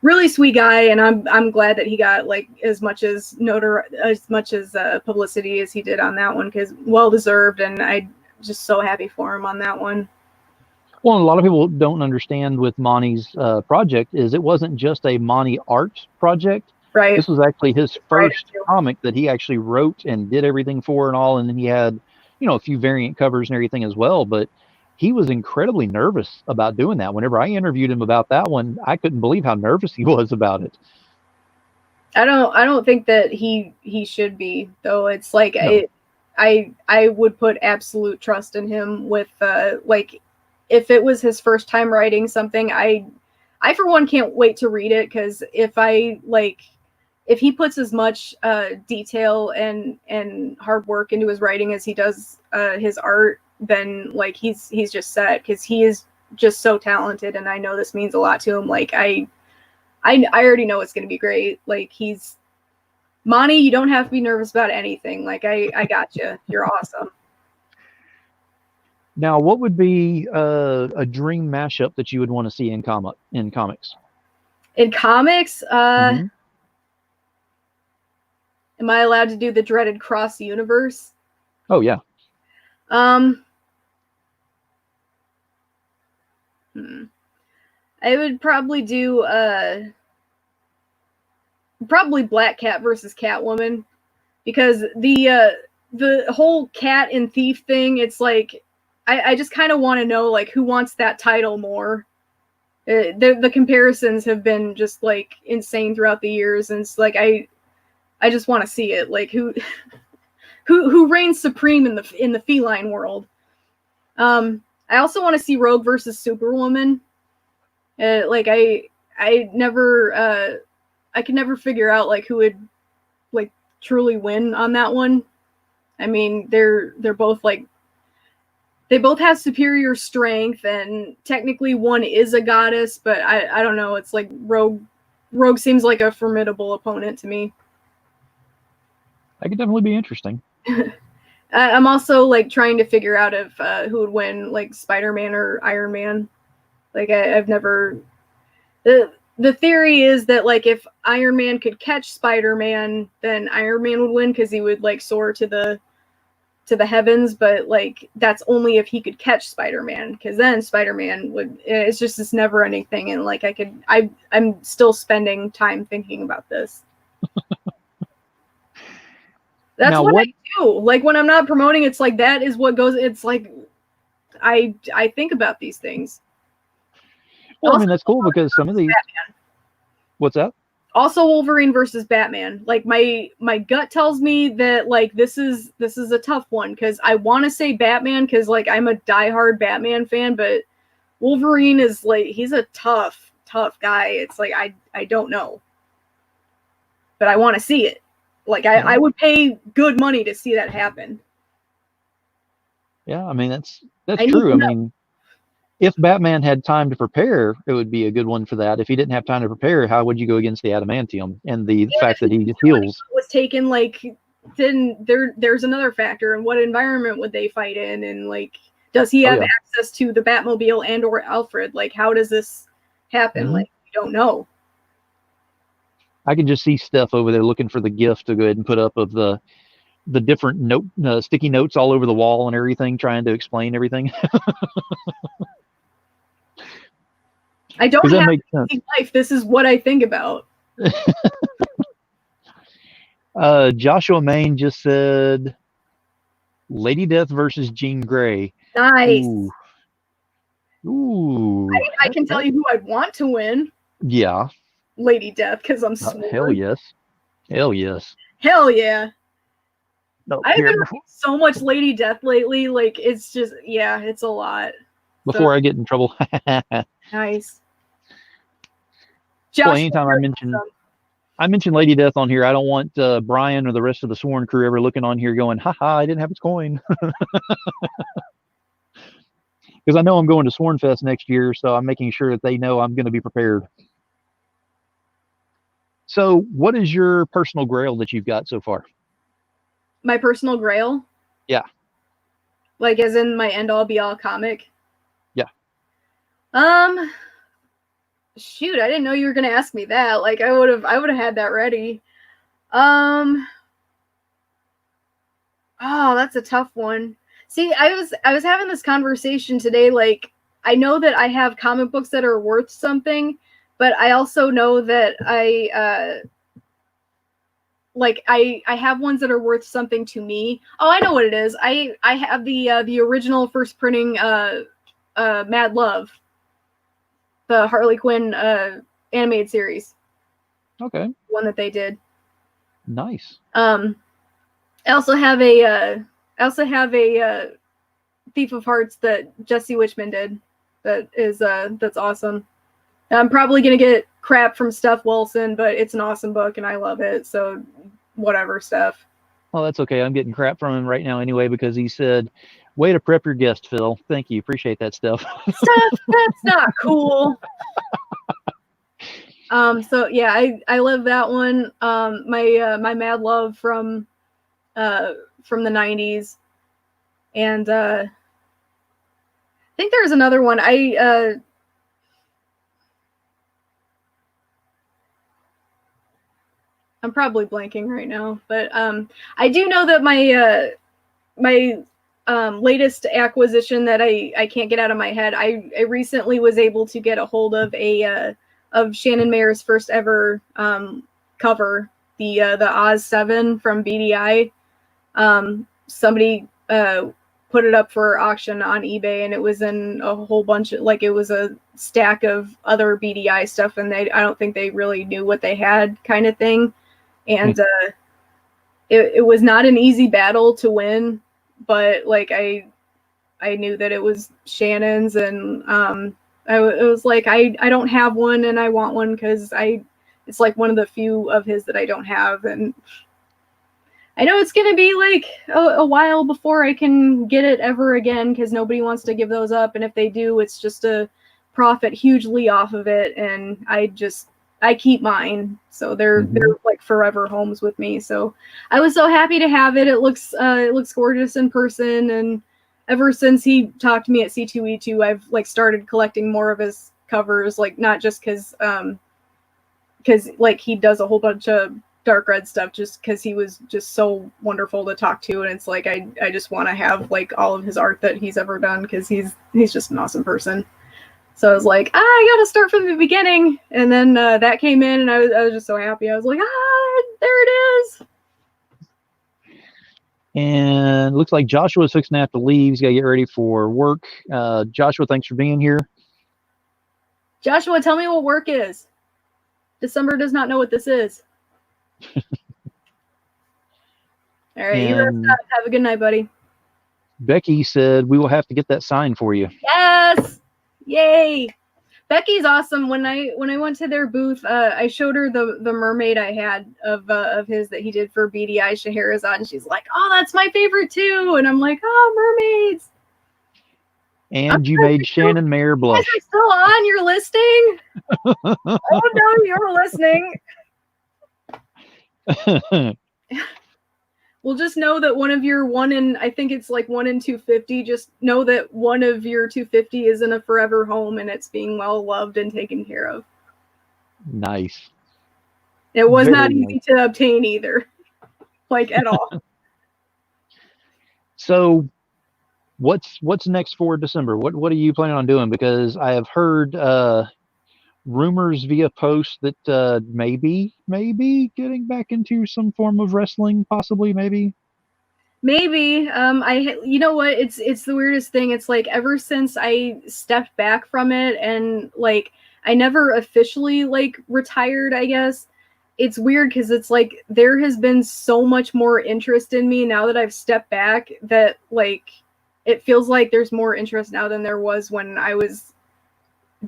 [SPEAKER 3] really sweet guy, and I'm glad that he got like as much as publicity as he did on that one, because well deserved, and I just so happy for him on that one.
[SPEAKER 1] Well, a lot of people don't understand with Monty's project is it wasn't just a Monty art project.
[SPEAKER 3] Right.
[SPEAKER 1] This was actually his first comic that he actually wrote and did everything for and all. And then he had, a few variant covers and everything as well. But he was incredibly nervous about doing that. Whenever I interviewed him about that one, I couldn't believe how nervous he was about it.
[SPEAKER 3] I don't think that he should be, though. It's like no. I would put absolute trust in him with like if it was his first time writing something, I for one can't wait to read it, because if he puts as much detail and hard work into his writing as he does his art, then like he's just set, because he is just so talented, and I know this means a lot to him. Like I already know it's gonna be great. Like he's Monty, you don't have to be nervous about anything. Like I got you. You're awesome.
[SPEAKER 1] Now, what would be a dream mashup that you would want to see in comics? In comics,
[SPEAKER 3] am I allowed to do the dreaded cross universe?
[SPEAKER 1] Oh yeah.
[SPEAKER 3] I would probably do probably Black Cat versus Catwoman, because the whole cat and thief thing, it's like I just kind of want to know like who wants that title more. The comparisons have been just like insane throughout the years, and it's like I just want to see it, like who reigns supreme in the feline world. I also want to see Rogue versus Superwoman. Like I could never figure out like who would like truly win on that one. I mean, they're both like, they both have superior strength, and technically one is a goddess, but I don't know. It's like Rogue seems like a formidable opponent to me.
[SPEAKER 1] That could definitely be interesting.
[SPEAKER 3] I'm also like trying to figure out if who would win, like Spider-Man or Iron Man. Like I've never. The theory is that like if Iron Man could catch Spider-Man, then Iron Man would win, because he would like soar to the heavens. But like that's only if he could catch Spider-Man, because then Spider-Man would. It's just this never-ending thing, and like I'm still spending time thinking about this. That's now, what I do. Like when I'm not promoting, it's like that is what goes. It's like I think about these things.
[SPEAKER 1] Well, also, I mean that's cool, because some of these. Batman. What's that?
[SPEAKER 3] Also, Wolverine versus Batman. Like my gut tells me that like this is a tough one, because I want to say Batman, because like I'm a diehard Batman fan, but Wolverine is like, he's a tough guy. It's like I don't know, but I want to see it. Like I would pay good money to see that happen.
[SPEAKER 1] Yeah, I mean that's true. I mean, if Batman had time to prepare, it would be a good one for that. If he didn't have time to prepare, how would you go against the adamantium and the fact that he just heals?
[SPEAKER 3] Was taken, like, then there's another factor, and what environment would they fight in, and like does he have access to the Batmobile and or Alfred? Like how does this happen? Mm-hmm. Like we don't know.
[SPEAKER 1] I can just see Steph over there looking for the gift to go ahead and put up of the different sticky notes all over the wall and everything, trying to explain everything.
[SPEAKER 3] I don't have a life. This is what I think about.
[SPEAKER 1] Joshua Main just said Lady Death versus Jean Grey.
[SPEAKER 3] Nice.
[SPEAKER 1] Ooh.
[SPEAKER 3] I can tell you who I'd want to win.
[SPEAKER 1] Yeah.
[SPEAKER 3] Lady Death, because I'm smart.
[SPEAKER 1] Hell yes. Hell yes.
[SPEAKER 3] Hell yeah.
[SPEAKER 1] No,
[SPEAKER 3] I've been reading so much Lady Death lately. Like it's just, yeah, it's a lot.
[SPEAKER 1] Before I get in trouble.
[SPEAKER 3] Nice.
[SPEAKER 1] Well, anytime I mention Lady Death on here, I don't want Brian or the rest of the Sworn crew ever looking on here going, haha, I didn't have its coin. because I know I'm going to Swornfest next year, so I'm making sure that they know I'm going to be prepared. So, what is your personal grail that you've got so far?
[SPEAKER 3] My personal grail?
[SPEAKER 1] Yeah.
[SPEAKER 3] Like as in my end all be all comic?
[SPEAKER 1] Yeah.
[SPEAKER 3] Shoot, I didn't know you were gonna ask me that. Like I would have had that ready. Oh, that's a tough one. See, I was having this conversation today. Like, I know that I have comic books that are worth something, but I also know that I have ones that are worth something to me. Oh, I know what it is. I have the original first printing Mad Love, the Harley Quinn animated series.
[SPEAKER 1] Okay.
[SPEAKER 3] One that they did.
[SPEAKER 1] Nice.
[SPEAKER 3] I also have a Thief of Hearts that Jesse Witchman did. That is that's awesome. I'm probably gonna get crap from Steph Wilson, but it's an awesome book and I love it. So whatever, Steph.
[SPEAKER 1] Well, that's okay. I'm getting crap from him right now anyway because he said, "Way to prep your guest, Phil." Thank you. Appreciate that stuff.
[SPEAKER 3] Steph, that's not cool. So yeah, I love that one. My Mad Love from the 90s. And I think there's another one. I'm probably blanking right now, but I do know that my latest acquisition that I can't get out of my head. I recently was able to get a hold of of Shannon Mayer's first ever cover, the Oz 7 from BDI. Somebody put it up for auction on eBay, and it was in a whole bunch of, like, it was a stack of other BDI stuff, and I don't think they really knew what they had, kind of thing. And it was not an easy battle to win, but like I knew that it was Shannon's, and it was like I don't have one and I want one because it's like one of the few of his that I don't have, and I know it's gonna be like a while before I can get it ever again because nobody wants to give those up, and if they do, it's just to profit hugely off of it, and I keep mine, so they're like forever homes with me. So I was so happy to have it. It looks gorgeous in person, and ever since he talked to me at C2E2, I've like started collecting more of his covers, like not just because like he does a whole bunch of dark red stuff, just because he was just so wonderful to talk to, and it's like I just want to have like all of his art that he's ever done because he's just an awesome person. So I was like, I gotta start from the beginning, and then that came in, and I was just so happy. I was like, there it is.
[SPEAKER 1] And looks like Joshua's fixing to have to leave. He's got to get ready for work. Joshua, thanks for being here.
[SPEAKER 3] Joshua, tell me what work is. December does not know what this is. All right, you rest up. Have a good night, buddy.
[SPEAKER 1] Becky said we will have to get that sign for you.
[SPEAKER 3] Yes. Yay. Becky's awesome. When I went to their booth, I showed her the mermaid I had of his that he did for BDI Scheherazade, and she's like, "Oh, that's my favorite too." And I'm like, "Oh, mermaids."
[SPEAKER 1] And you made Shannon Mayer blush.
[SPEAKER 3] You guys are still on? You're listening? Oh no, you're listening. Well, just know that one of your I think it's like 1 in 250. Just know that one of your 250 is in a forever home and it's being well loved and taken care of.
[SPEAKER 1] Nice.
[SPEAKER 3] It was not easy to obtain either, like at all.
[SPEAKER 1] So, what's next for December? What are you planning on doing? Because I have heard rumors via post that maybe getting back into some form of wrestling, possibly, maybe.
[SPEAKER 3] You know what, it's the weirdest thing. It's like ever since I stepped back from it, and like I never officially like retired, I guess. It's weird because it's like there has been so much more interest in me now that I've stepped back, that like it feels like there's more interest now than there was when I was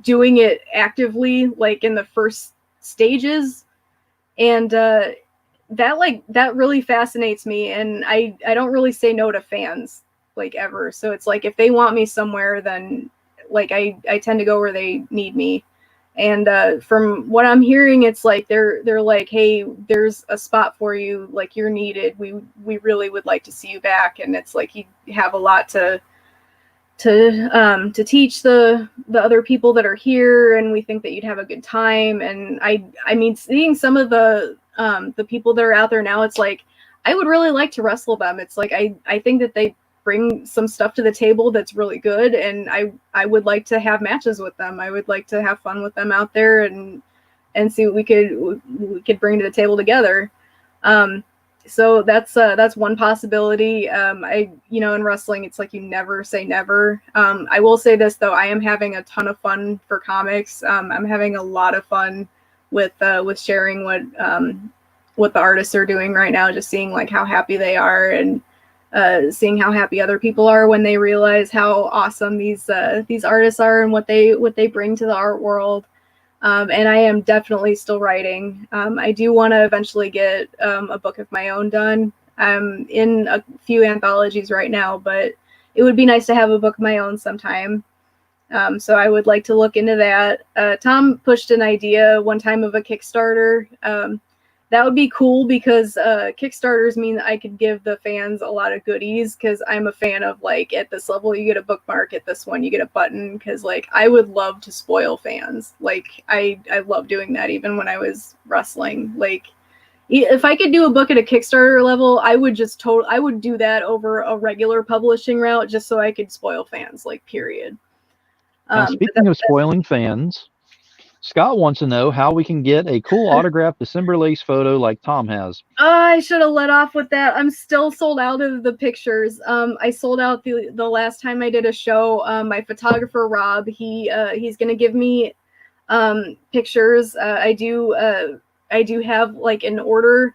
[SPEAKER 3] doing it actively, like in the first stages. And that really fascinates me, and I don't really say no to fans. like ever. So it's like if they want me somewhere, then like I tend to go where they need me. And from what I'm hearing, it's like they're like, hey, there's a spot for you, like you're needed. We really would like to see you back. And it's like you have a lot to teach the other people that are here, and we think that you'd have a good time. And I mean, seeing some of the people that are out there now, it's like I would really like to wrestle them. It's like I think that they bring some stuff to the table that's really good, and I would like to have matches with them. I would like to have fun with them out there and see what we could bring to the table together. So that's one possibility. In wrestling, it's like you never say never. I will say this though, I am having a ton of fun for comics. I'm having a lot of fun with sharing what the artists are doing right now, just seeing like how happy they are, and seeing how happy other people are when they realize how awesome these artists are and what they bring to the art world. And I am definitely still writing. I do want to eventually get a book of my own done. I'm in a few anthologies right now, but it would be nice to have a book of my own sometime. So I would like to look into that. Tom pushed an idea one time of a Kickstarter. That would be cool because Kickstarters mean that I could give the fans a lot of goodies, because I'm a fan of like, at this level you get a bookmark, at this one you get a button, because like I would love to spoil fans. Like I love doing that even when I was wrestling. Like if I could do a book at a Kickstarter level, I would I would do that over a regular publishing route just so I could spoil fans, like period.
[SPEAKER 1] Now, speaking of spoiling fans, Scott wants to know how we can get a cool autographed December Lace photo like Tom has.
[SPEAKER 3] I should have let off with that. I'm still sold out of the pictures. I sold out the last time I did a show. My photographer Rob, he's gonna give me pictures. I do have like an order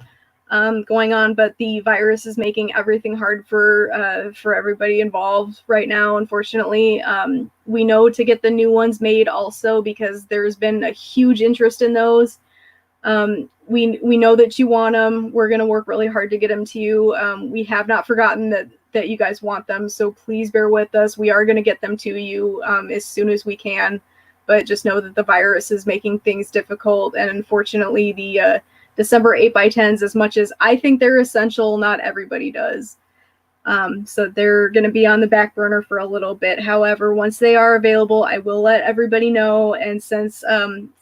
[SPEAKER 3] going on, but the virus is making everything hard for everybody involved right now, unfortunately. We know to get the new ones made also, because there's been a huge interest in those. We know that you want them. We're going to work really hard to get them to you. We have not forgotten that you guys want them, so please bear with us. We are going to get them to you as soon as we can, but just know that the virus is making things difficult, and unfortunately the December 8x10s, as much as I think they're essential, not everybody does. So they're going to be on the back burner for a little bit. However, once they are available, I will let everybody know. And since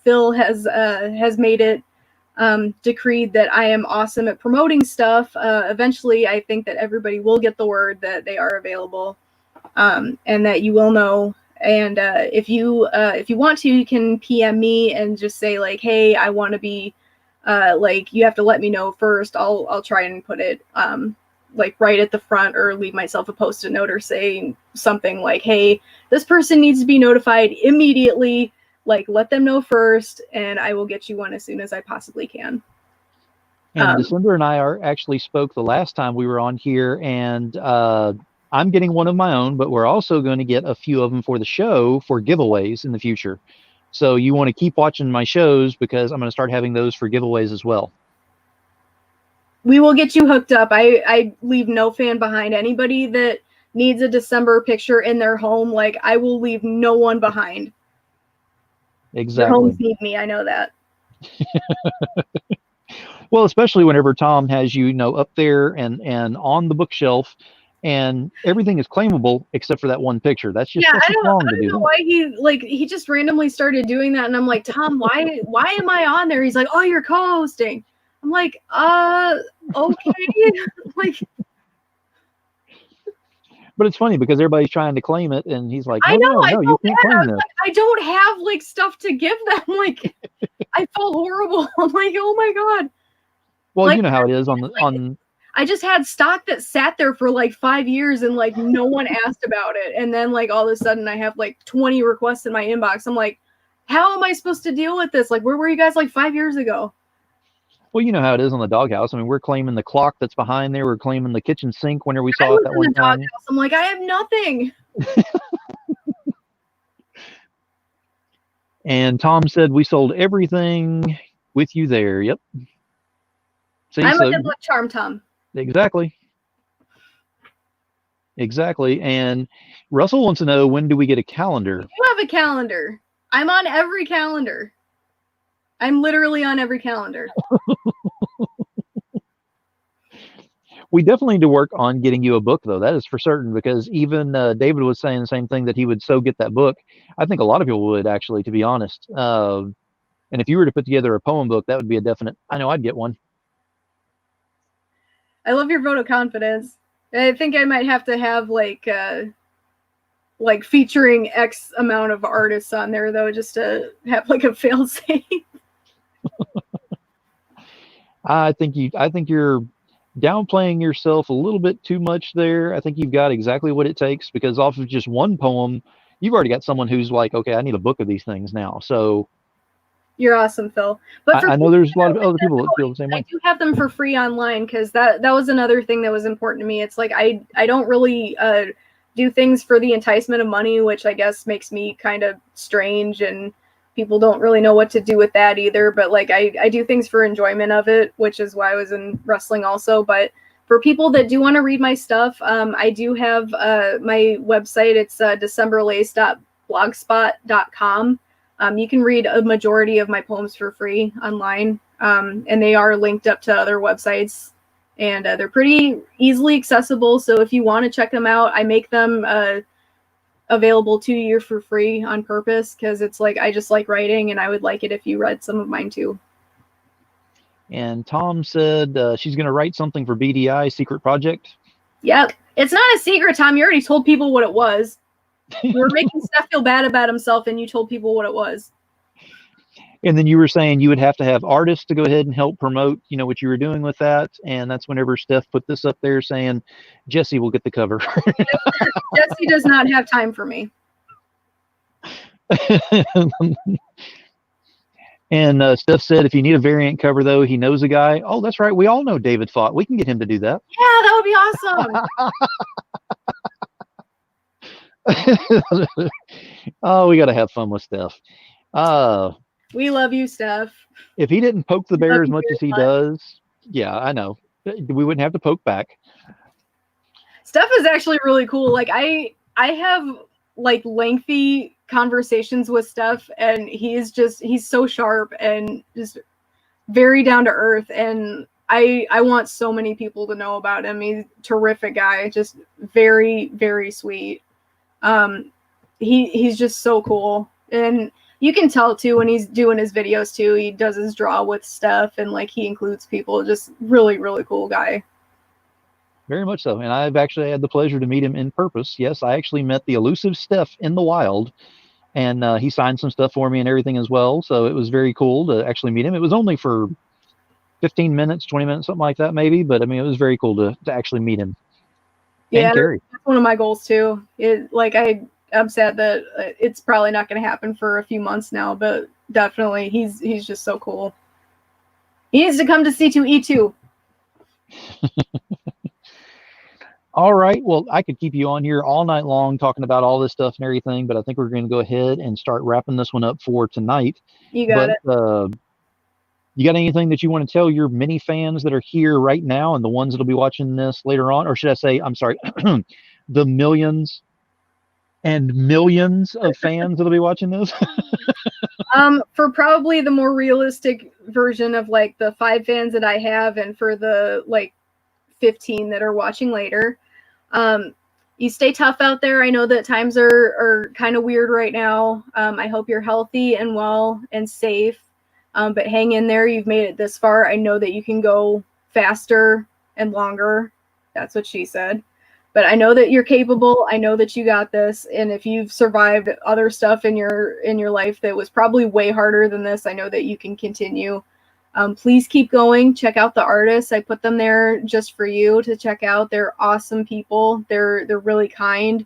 [SPEAKER 3] Phil has made it decreed that I am awesome at promoting stuff, eventually I think that everybody will get the word that they are available, and that you will know. And if you want to, you can PM me and just say like, hey, I want to be like, you have to let me know first. I'll try and put it like right at the front, or leave myself a post-it note or say something like, hey, this person needs to be notified immediately. Like, let them know first, and I will get you one as soon as I possibly can.
[SPEAKER 1] And December and I actually spoke the last time we were on here, and I'm getting one of my own, but we're also going to get a few of them for the show for giveaways in the future. So you want to keep watching my shows, because I'm going to start having those for giveaways as well.
[SPEAKER 3] We will get you hooked up. I leave no fan behind. Anybody that needs a December picture in their home, like, I will leave no one behind.
[SPEAKER 1] Exactly.
[SPEAKER 3] Your homes need me. I know that.
[SPEAKER 1] Well, especially whenever Tom has you up there and on the bookshelf, and everything is claimable except for that one picture. That's just
[SPEAKER 3] I don't
[SPEAKER 1] know
[SPEAKER 3] why he just randomly started doing that, and I'm like, Tom, why am I on there? He's like, oh, you're co-hosting. I'm like, okay. Like,
[SPEAKER 1] but it's funny because everybody's trying to claim it, and he's like,
[SPEAKER 3] no,
[SPEAKER 1] no, you can't claim this.
[SPEAKER 3] Like, I don't have like stuff to give them. Like, I felt horrible. I'm like, oh my god.
[SPEAKER 1] Well,
[SPEAKER 3] like,
[SPEAKER 1] you know how it is on.
[SPEAKER 3] I just had stock that sat there for like 5 years, and like no one asked about it. And then like all of a sudden I have like 20 requests in my inbox. I'm like, how am I supposed to deal with this? Like, where were you guys like 5 years ago?
[SPEAKER 1] Well, you know how it is on the doghouse. I mean, we're claiming the clock that's behind there. We're claiming the kitchen sink whenever we saw it that one time.
[SPEAKER 3] I'm like, I have nothing.
[SPEAKER 1] And Tom said we sold everything with you there. Yep. See,
[SPEAKER 3] I'm a good luck charm, Tom.
[SPEAKER 1] Exactly. exactly. And Russell wants to know, when do we get a calendar?
[SPEAKER 3] You have a calendar. I'm on every calendar. I'm literally on every calendar.
[SPEAKER 1] We definitely need to work on getting you a book, though. That is for certain, because even David was saying the same thing, that he would so get that book. I think a lot of people would, actually, to be honest. And if you were to put together a poem book, that would be a definite. I know I'd get one.
[SPEAKER 3] I love your vote of confidence. I think I might have to have like featuring X amount of artists on there, though, just to have like a fail safe.
[SPEAKER 1] I think you're downplaying yourself a little bit too much there. I think you've got exactly what it takes, because off of just one poem, you've already got someone who's like, okay, I need a book of these things now. So
[SPEAKER 3] You're awesome, Phil. But
[SPEAKER 1] I know there's a lot of other people that feel the same
[SPEAKER 3] I
[SPEAKER 1] way.
[SPEAKER 3] do have them for free online, because that was another thing that was important to me. It's like I don't really do things for the enticement of money, which I guess makes me kind of strange, and people don't really know what to do with that either. But like I do things for enjoyment of it, which is why I was in wrestling also. But for people that do want to read my stuff, I do have my website. It's decemberlace.blogspot.com. You can read a majority of my poems for free online, and they are linked up to other websites, and they're pretty easily accessible. So if you want to check them out, I make them available to you for free on purpose, because it's like I just like writing, and I would like it if you read some of mine too.
[SPEAKER 1] And Tom said she's going to write something for BDI Secret Project.
[SPEAKER 3] Yep. It's not a secret, Tom. You already told people what it was. You were making Steph feel bad about himself, and you told people what it was.
[SPEAKER 1] And then you were saying you would have to have artists to go ahead and help promote, what you were doing with that. And that's whenever Steph put this up there saying, Jesse will get the cover.
[SPEAKER 3] Jesse does not have time for me.
[SPEAKER 1] And Steph said, if you need a variant cover, though, he knows a guy. Oh, that's right. We all know David Fott. We can get him to do that.
[SPEAKER 3] Yeah, that would be awesome.
[SPEAKER 1] Oh, we got to have fun with Steph.
[SPEAKER 3] We love you, Steph.
[SPEAKER 1] If he didn't poke the bear as much as he does, yeah, I know. We wouldn't have to poke back.
[SPEAKER 3] Steph is actually really cool. Like I have like lengthy conversations with Steph, and he's so sharp and just very down to earth. And I want so many people to know about him. He's a terrific guy, just very, very sweet. He's just so cool. And you can tell too when he's doing his videos too, he does his draw with Steph, and like he includes people. Just really, really cool guy.
[SPEAKER 1] Very much so. And I've actually had the pleasure to meet him in purpose. Yes, I actually met the elusive Steph in the wild, and he signed some stuff for me and everything as well. So it was very cool to actually meet him. It was only for 15 minutes, 20 minutes, something like that maybe. But I mean, it was very cool to actually meet him.
[SPEAKER 3] Yeah, that's one of my goals too. I'm sad that it's probably not going to happen for a few months now, but definitely he's just so cool. He needs to come to C2E2.
[SPEAKER 1] All right. Well, I could keep you on here all night long talking about all this stuff and everything, but I think we're going to go ahead and start wrapping this one up for tonight.
[SPEAKER 3] You got it.
[SPEAKER 1] You got anything that you want to tell your mini fans that are here right now and the ones that'll be watching this later on? Or should I say, I'm sorry, the millions and millions of fans that'll be watching this?
[SPEAKER 3] For probably the more realistic version of like the 5 fans that I have, and for the like 15 that are watching later, you stay tough out there. I know that times are kind of weird right now. I hope you're healthy and well and safe, but hang in there. You've made it this far. I know that you can go faster and longer. That's what she said. But I know that you're capable. I know that you got this. And if you've survived other stuff in your life that was probably way harder than this, I know that you can continue. Please keep going. Check out the artists. I put them there just for you to check out. They're awesome people. They're really kind.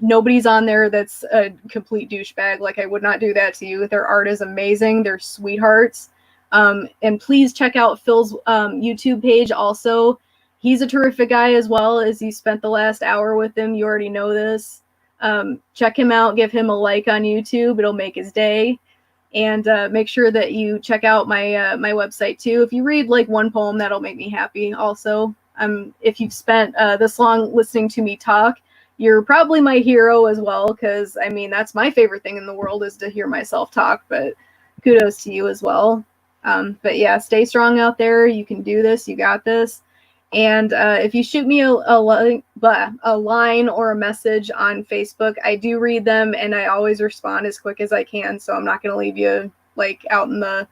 [SPEAKER 3] Nobody's on there that's a complete douchebag. Like, I would not do that to you. Their art is amazing. They're sweethearts. And please check out Phil's YouTube page also. He's a terrific guy as well. As you spent the last hour with him, you already know this. Check him out. Give him a like on YouTube. It'll make his day. And make sure that you check out my my website too. If you read like one poem, that'll make me happy. Also, If you've spent this long listening to me talk, you're probably my hero as well, because I mean, that's my favorite thing in the world, is to hear myself talk. But kudos to you as well. But yeah, stay strong out there. You can do this. You got this. And if you shoot me a line or a message on Facebook, I do read them, and I always respond as quick as I can. So I'm not going to leave you like out in the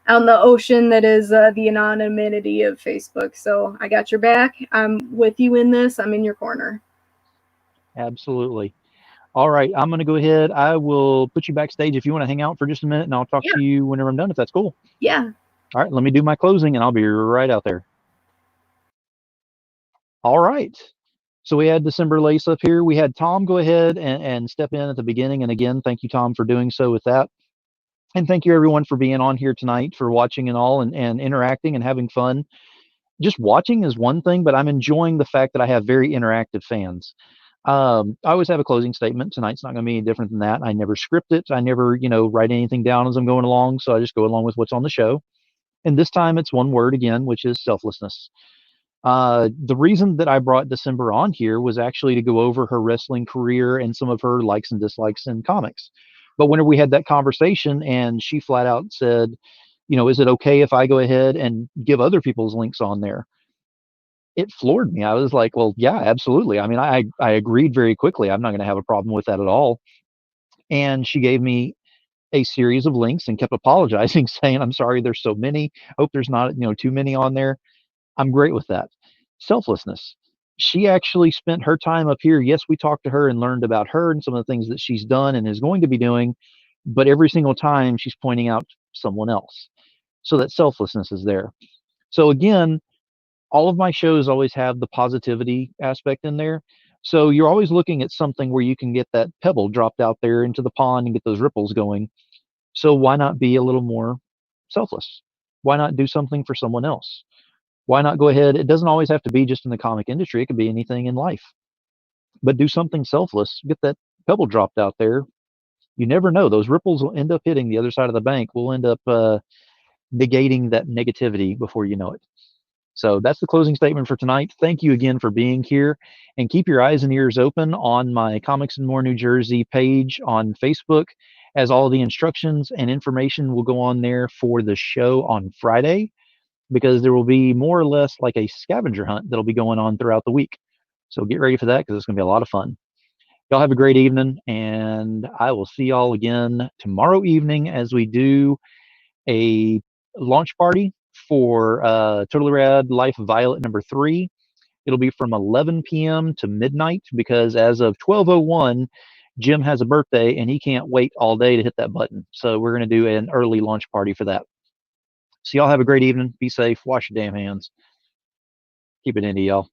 [SPEAKER 3] ocean that is the anonymity of Facebook. So I got your back. I'm with you in this. I'm in your corner.
[SPEAKER 1] Absolutely. All right, I'm going to go ahead. I will put you backstage if you want to hang out for just a minute, and I'll talk to you whenever I'm done, if that's cool.
[SPEAKER 3] Yeah.
[SPEAKER 1] All right, let me do my closing, and I'll be right out there. All right. So we had December Lace up here. We had Tom go ahead and step in at the beginning. And again, thank you, Tom, for doing so with that. And thank you, everyone, for being on here tonight, for watching and all, and interacting and having fun. Just watching is one thing, but I'm enjoying the fact that I have very interactive fans. I always have a closing statement. Tonight's not going to be any different than that. I never script it. I never, write anything down as I'm going along. So I just go along with what's on the show. And this time it's one word again, which is selflessness. The reason that I brought December on here was actually to go over her wrestling career and some of her likes and dislikes in comics. But whenever we had that conversation and she flat out said, is it okay if I go ahead and give other people's links on there? It floored me. I was like, well, yeah, absolutely. I mean, I agreed very quickly. I'm not going to have a problem with that at all. And she gave me a series of links and kept apologizing, saying, I'm sorry, there's so many. Hope there's not, too many on there. I'm great with that. Selflessness. She actually spent her time up here. Yes, we talked to her and learned about her and some of the things that she's done and is going to be doing, but every single time she's pointing out someone else. So that selflessness is there. So again, all of my shows always have the positivity aspect in there. So you're always looking at something where you can get that pebble dropped out there into the pond and get those ripples going. So why not be a little more selfless? Why not do something for someone else? Why not go ahead? It doesn't always have to be just in the comic industry. It could be anything in life. But do something selfless. Get that pebble dropped out there. You never know. Those ripples will end up hitting the other side of the bank. We'll end up negating that negativity before you know it. So that's the closing statement for tonight. Thank you again for being here. And keep your eyes and ears open on my Comics and More New Jersey page on Facebook, as all the instructions and information will go on there for the show on Friday, because there will be more or less like a scavenger hunt that'll be going on throughout the week. So get ready for that, because it's going to be a lot of fun. Y'all have a great evening, and I will see y'all again tomorrow evening as we do a launch party for Totally Rad Life Violet #3. It'll be from 11 p.m. to midnight, because as of 12:01, Jim has a birthday and he can't wait all day to hit that button. So we're going to do an early launch party for that. So y'all have a great evening. Be safe. Wash your damn hands. Keep it indie, y'all.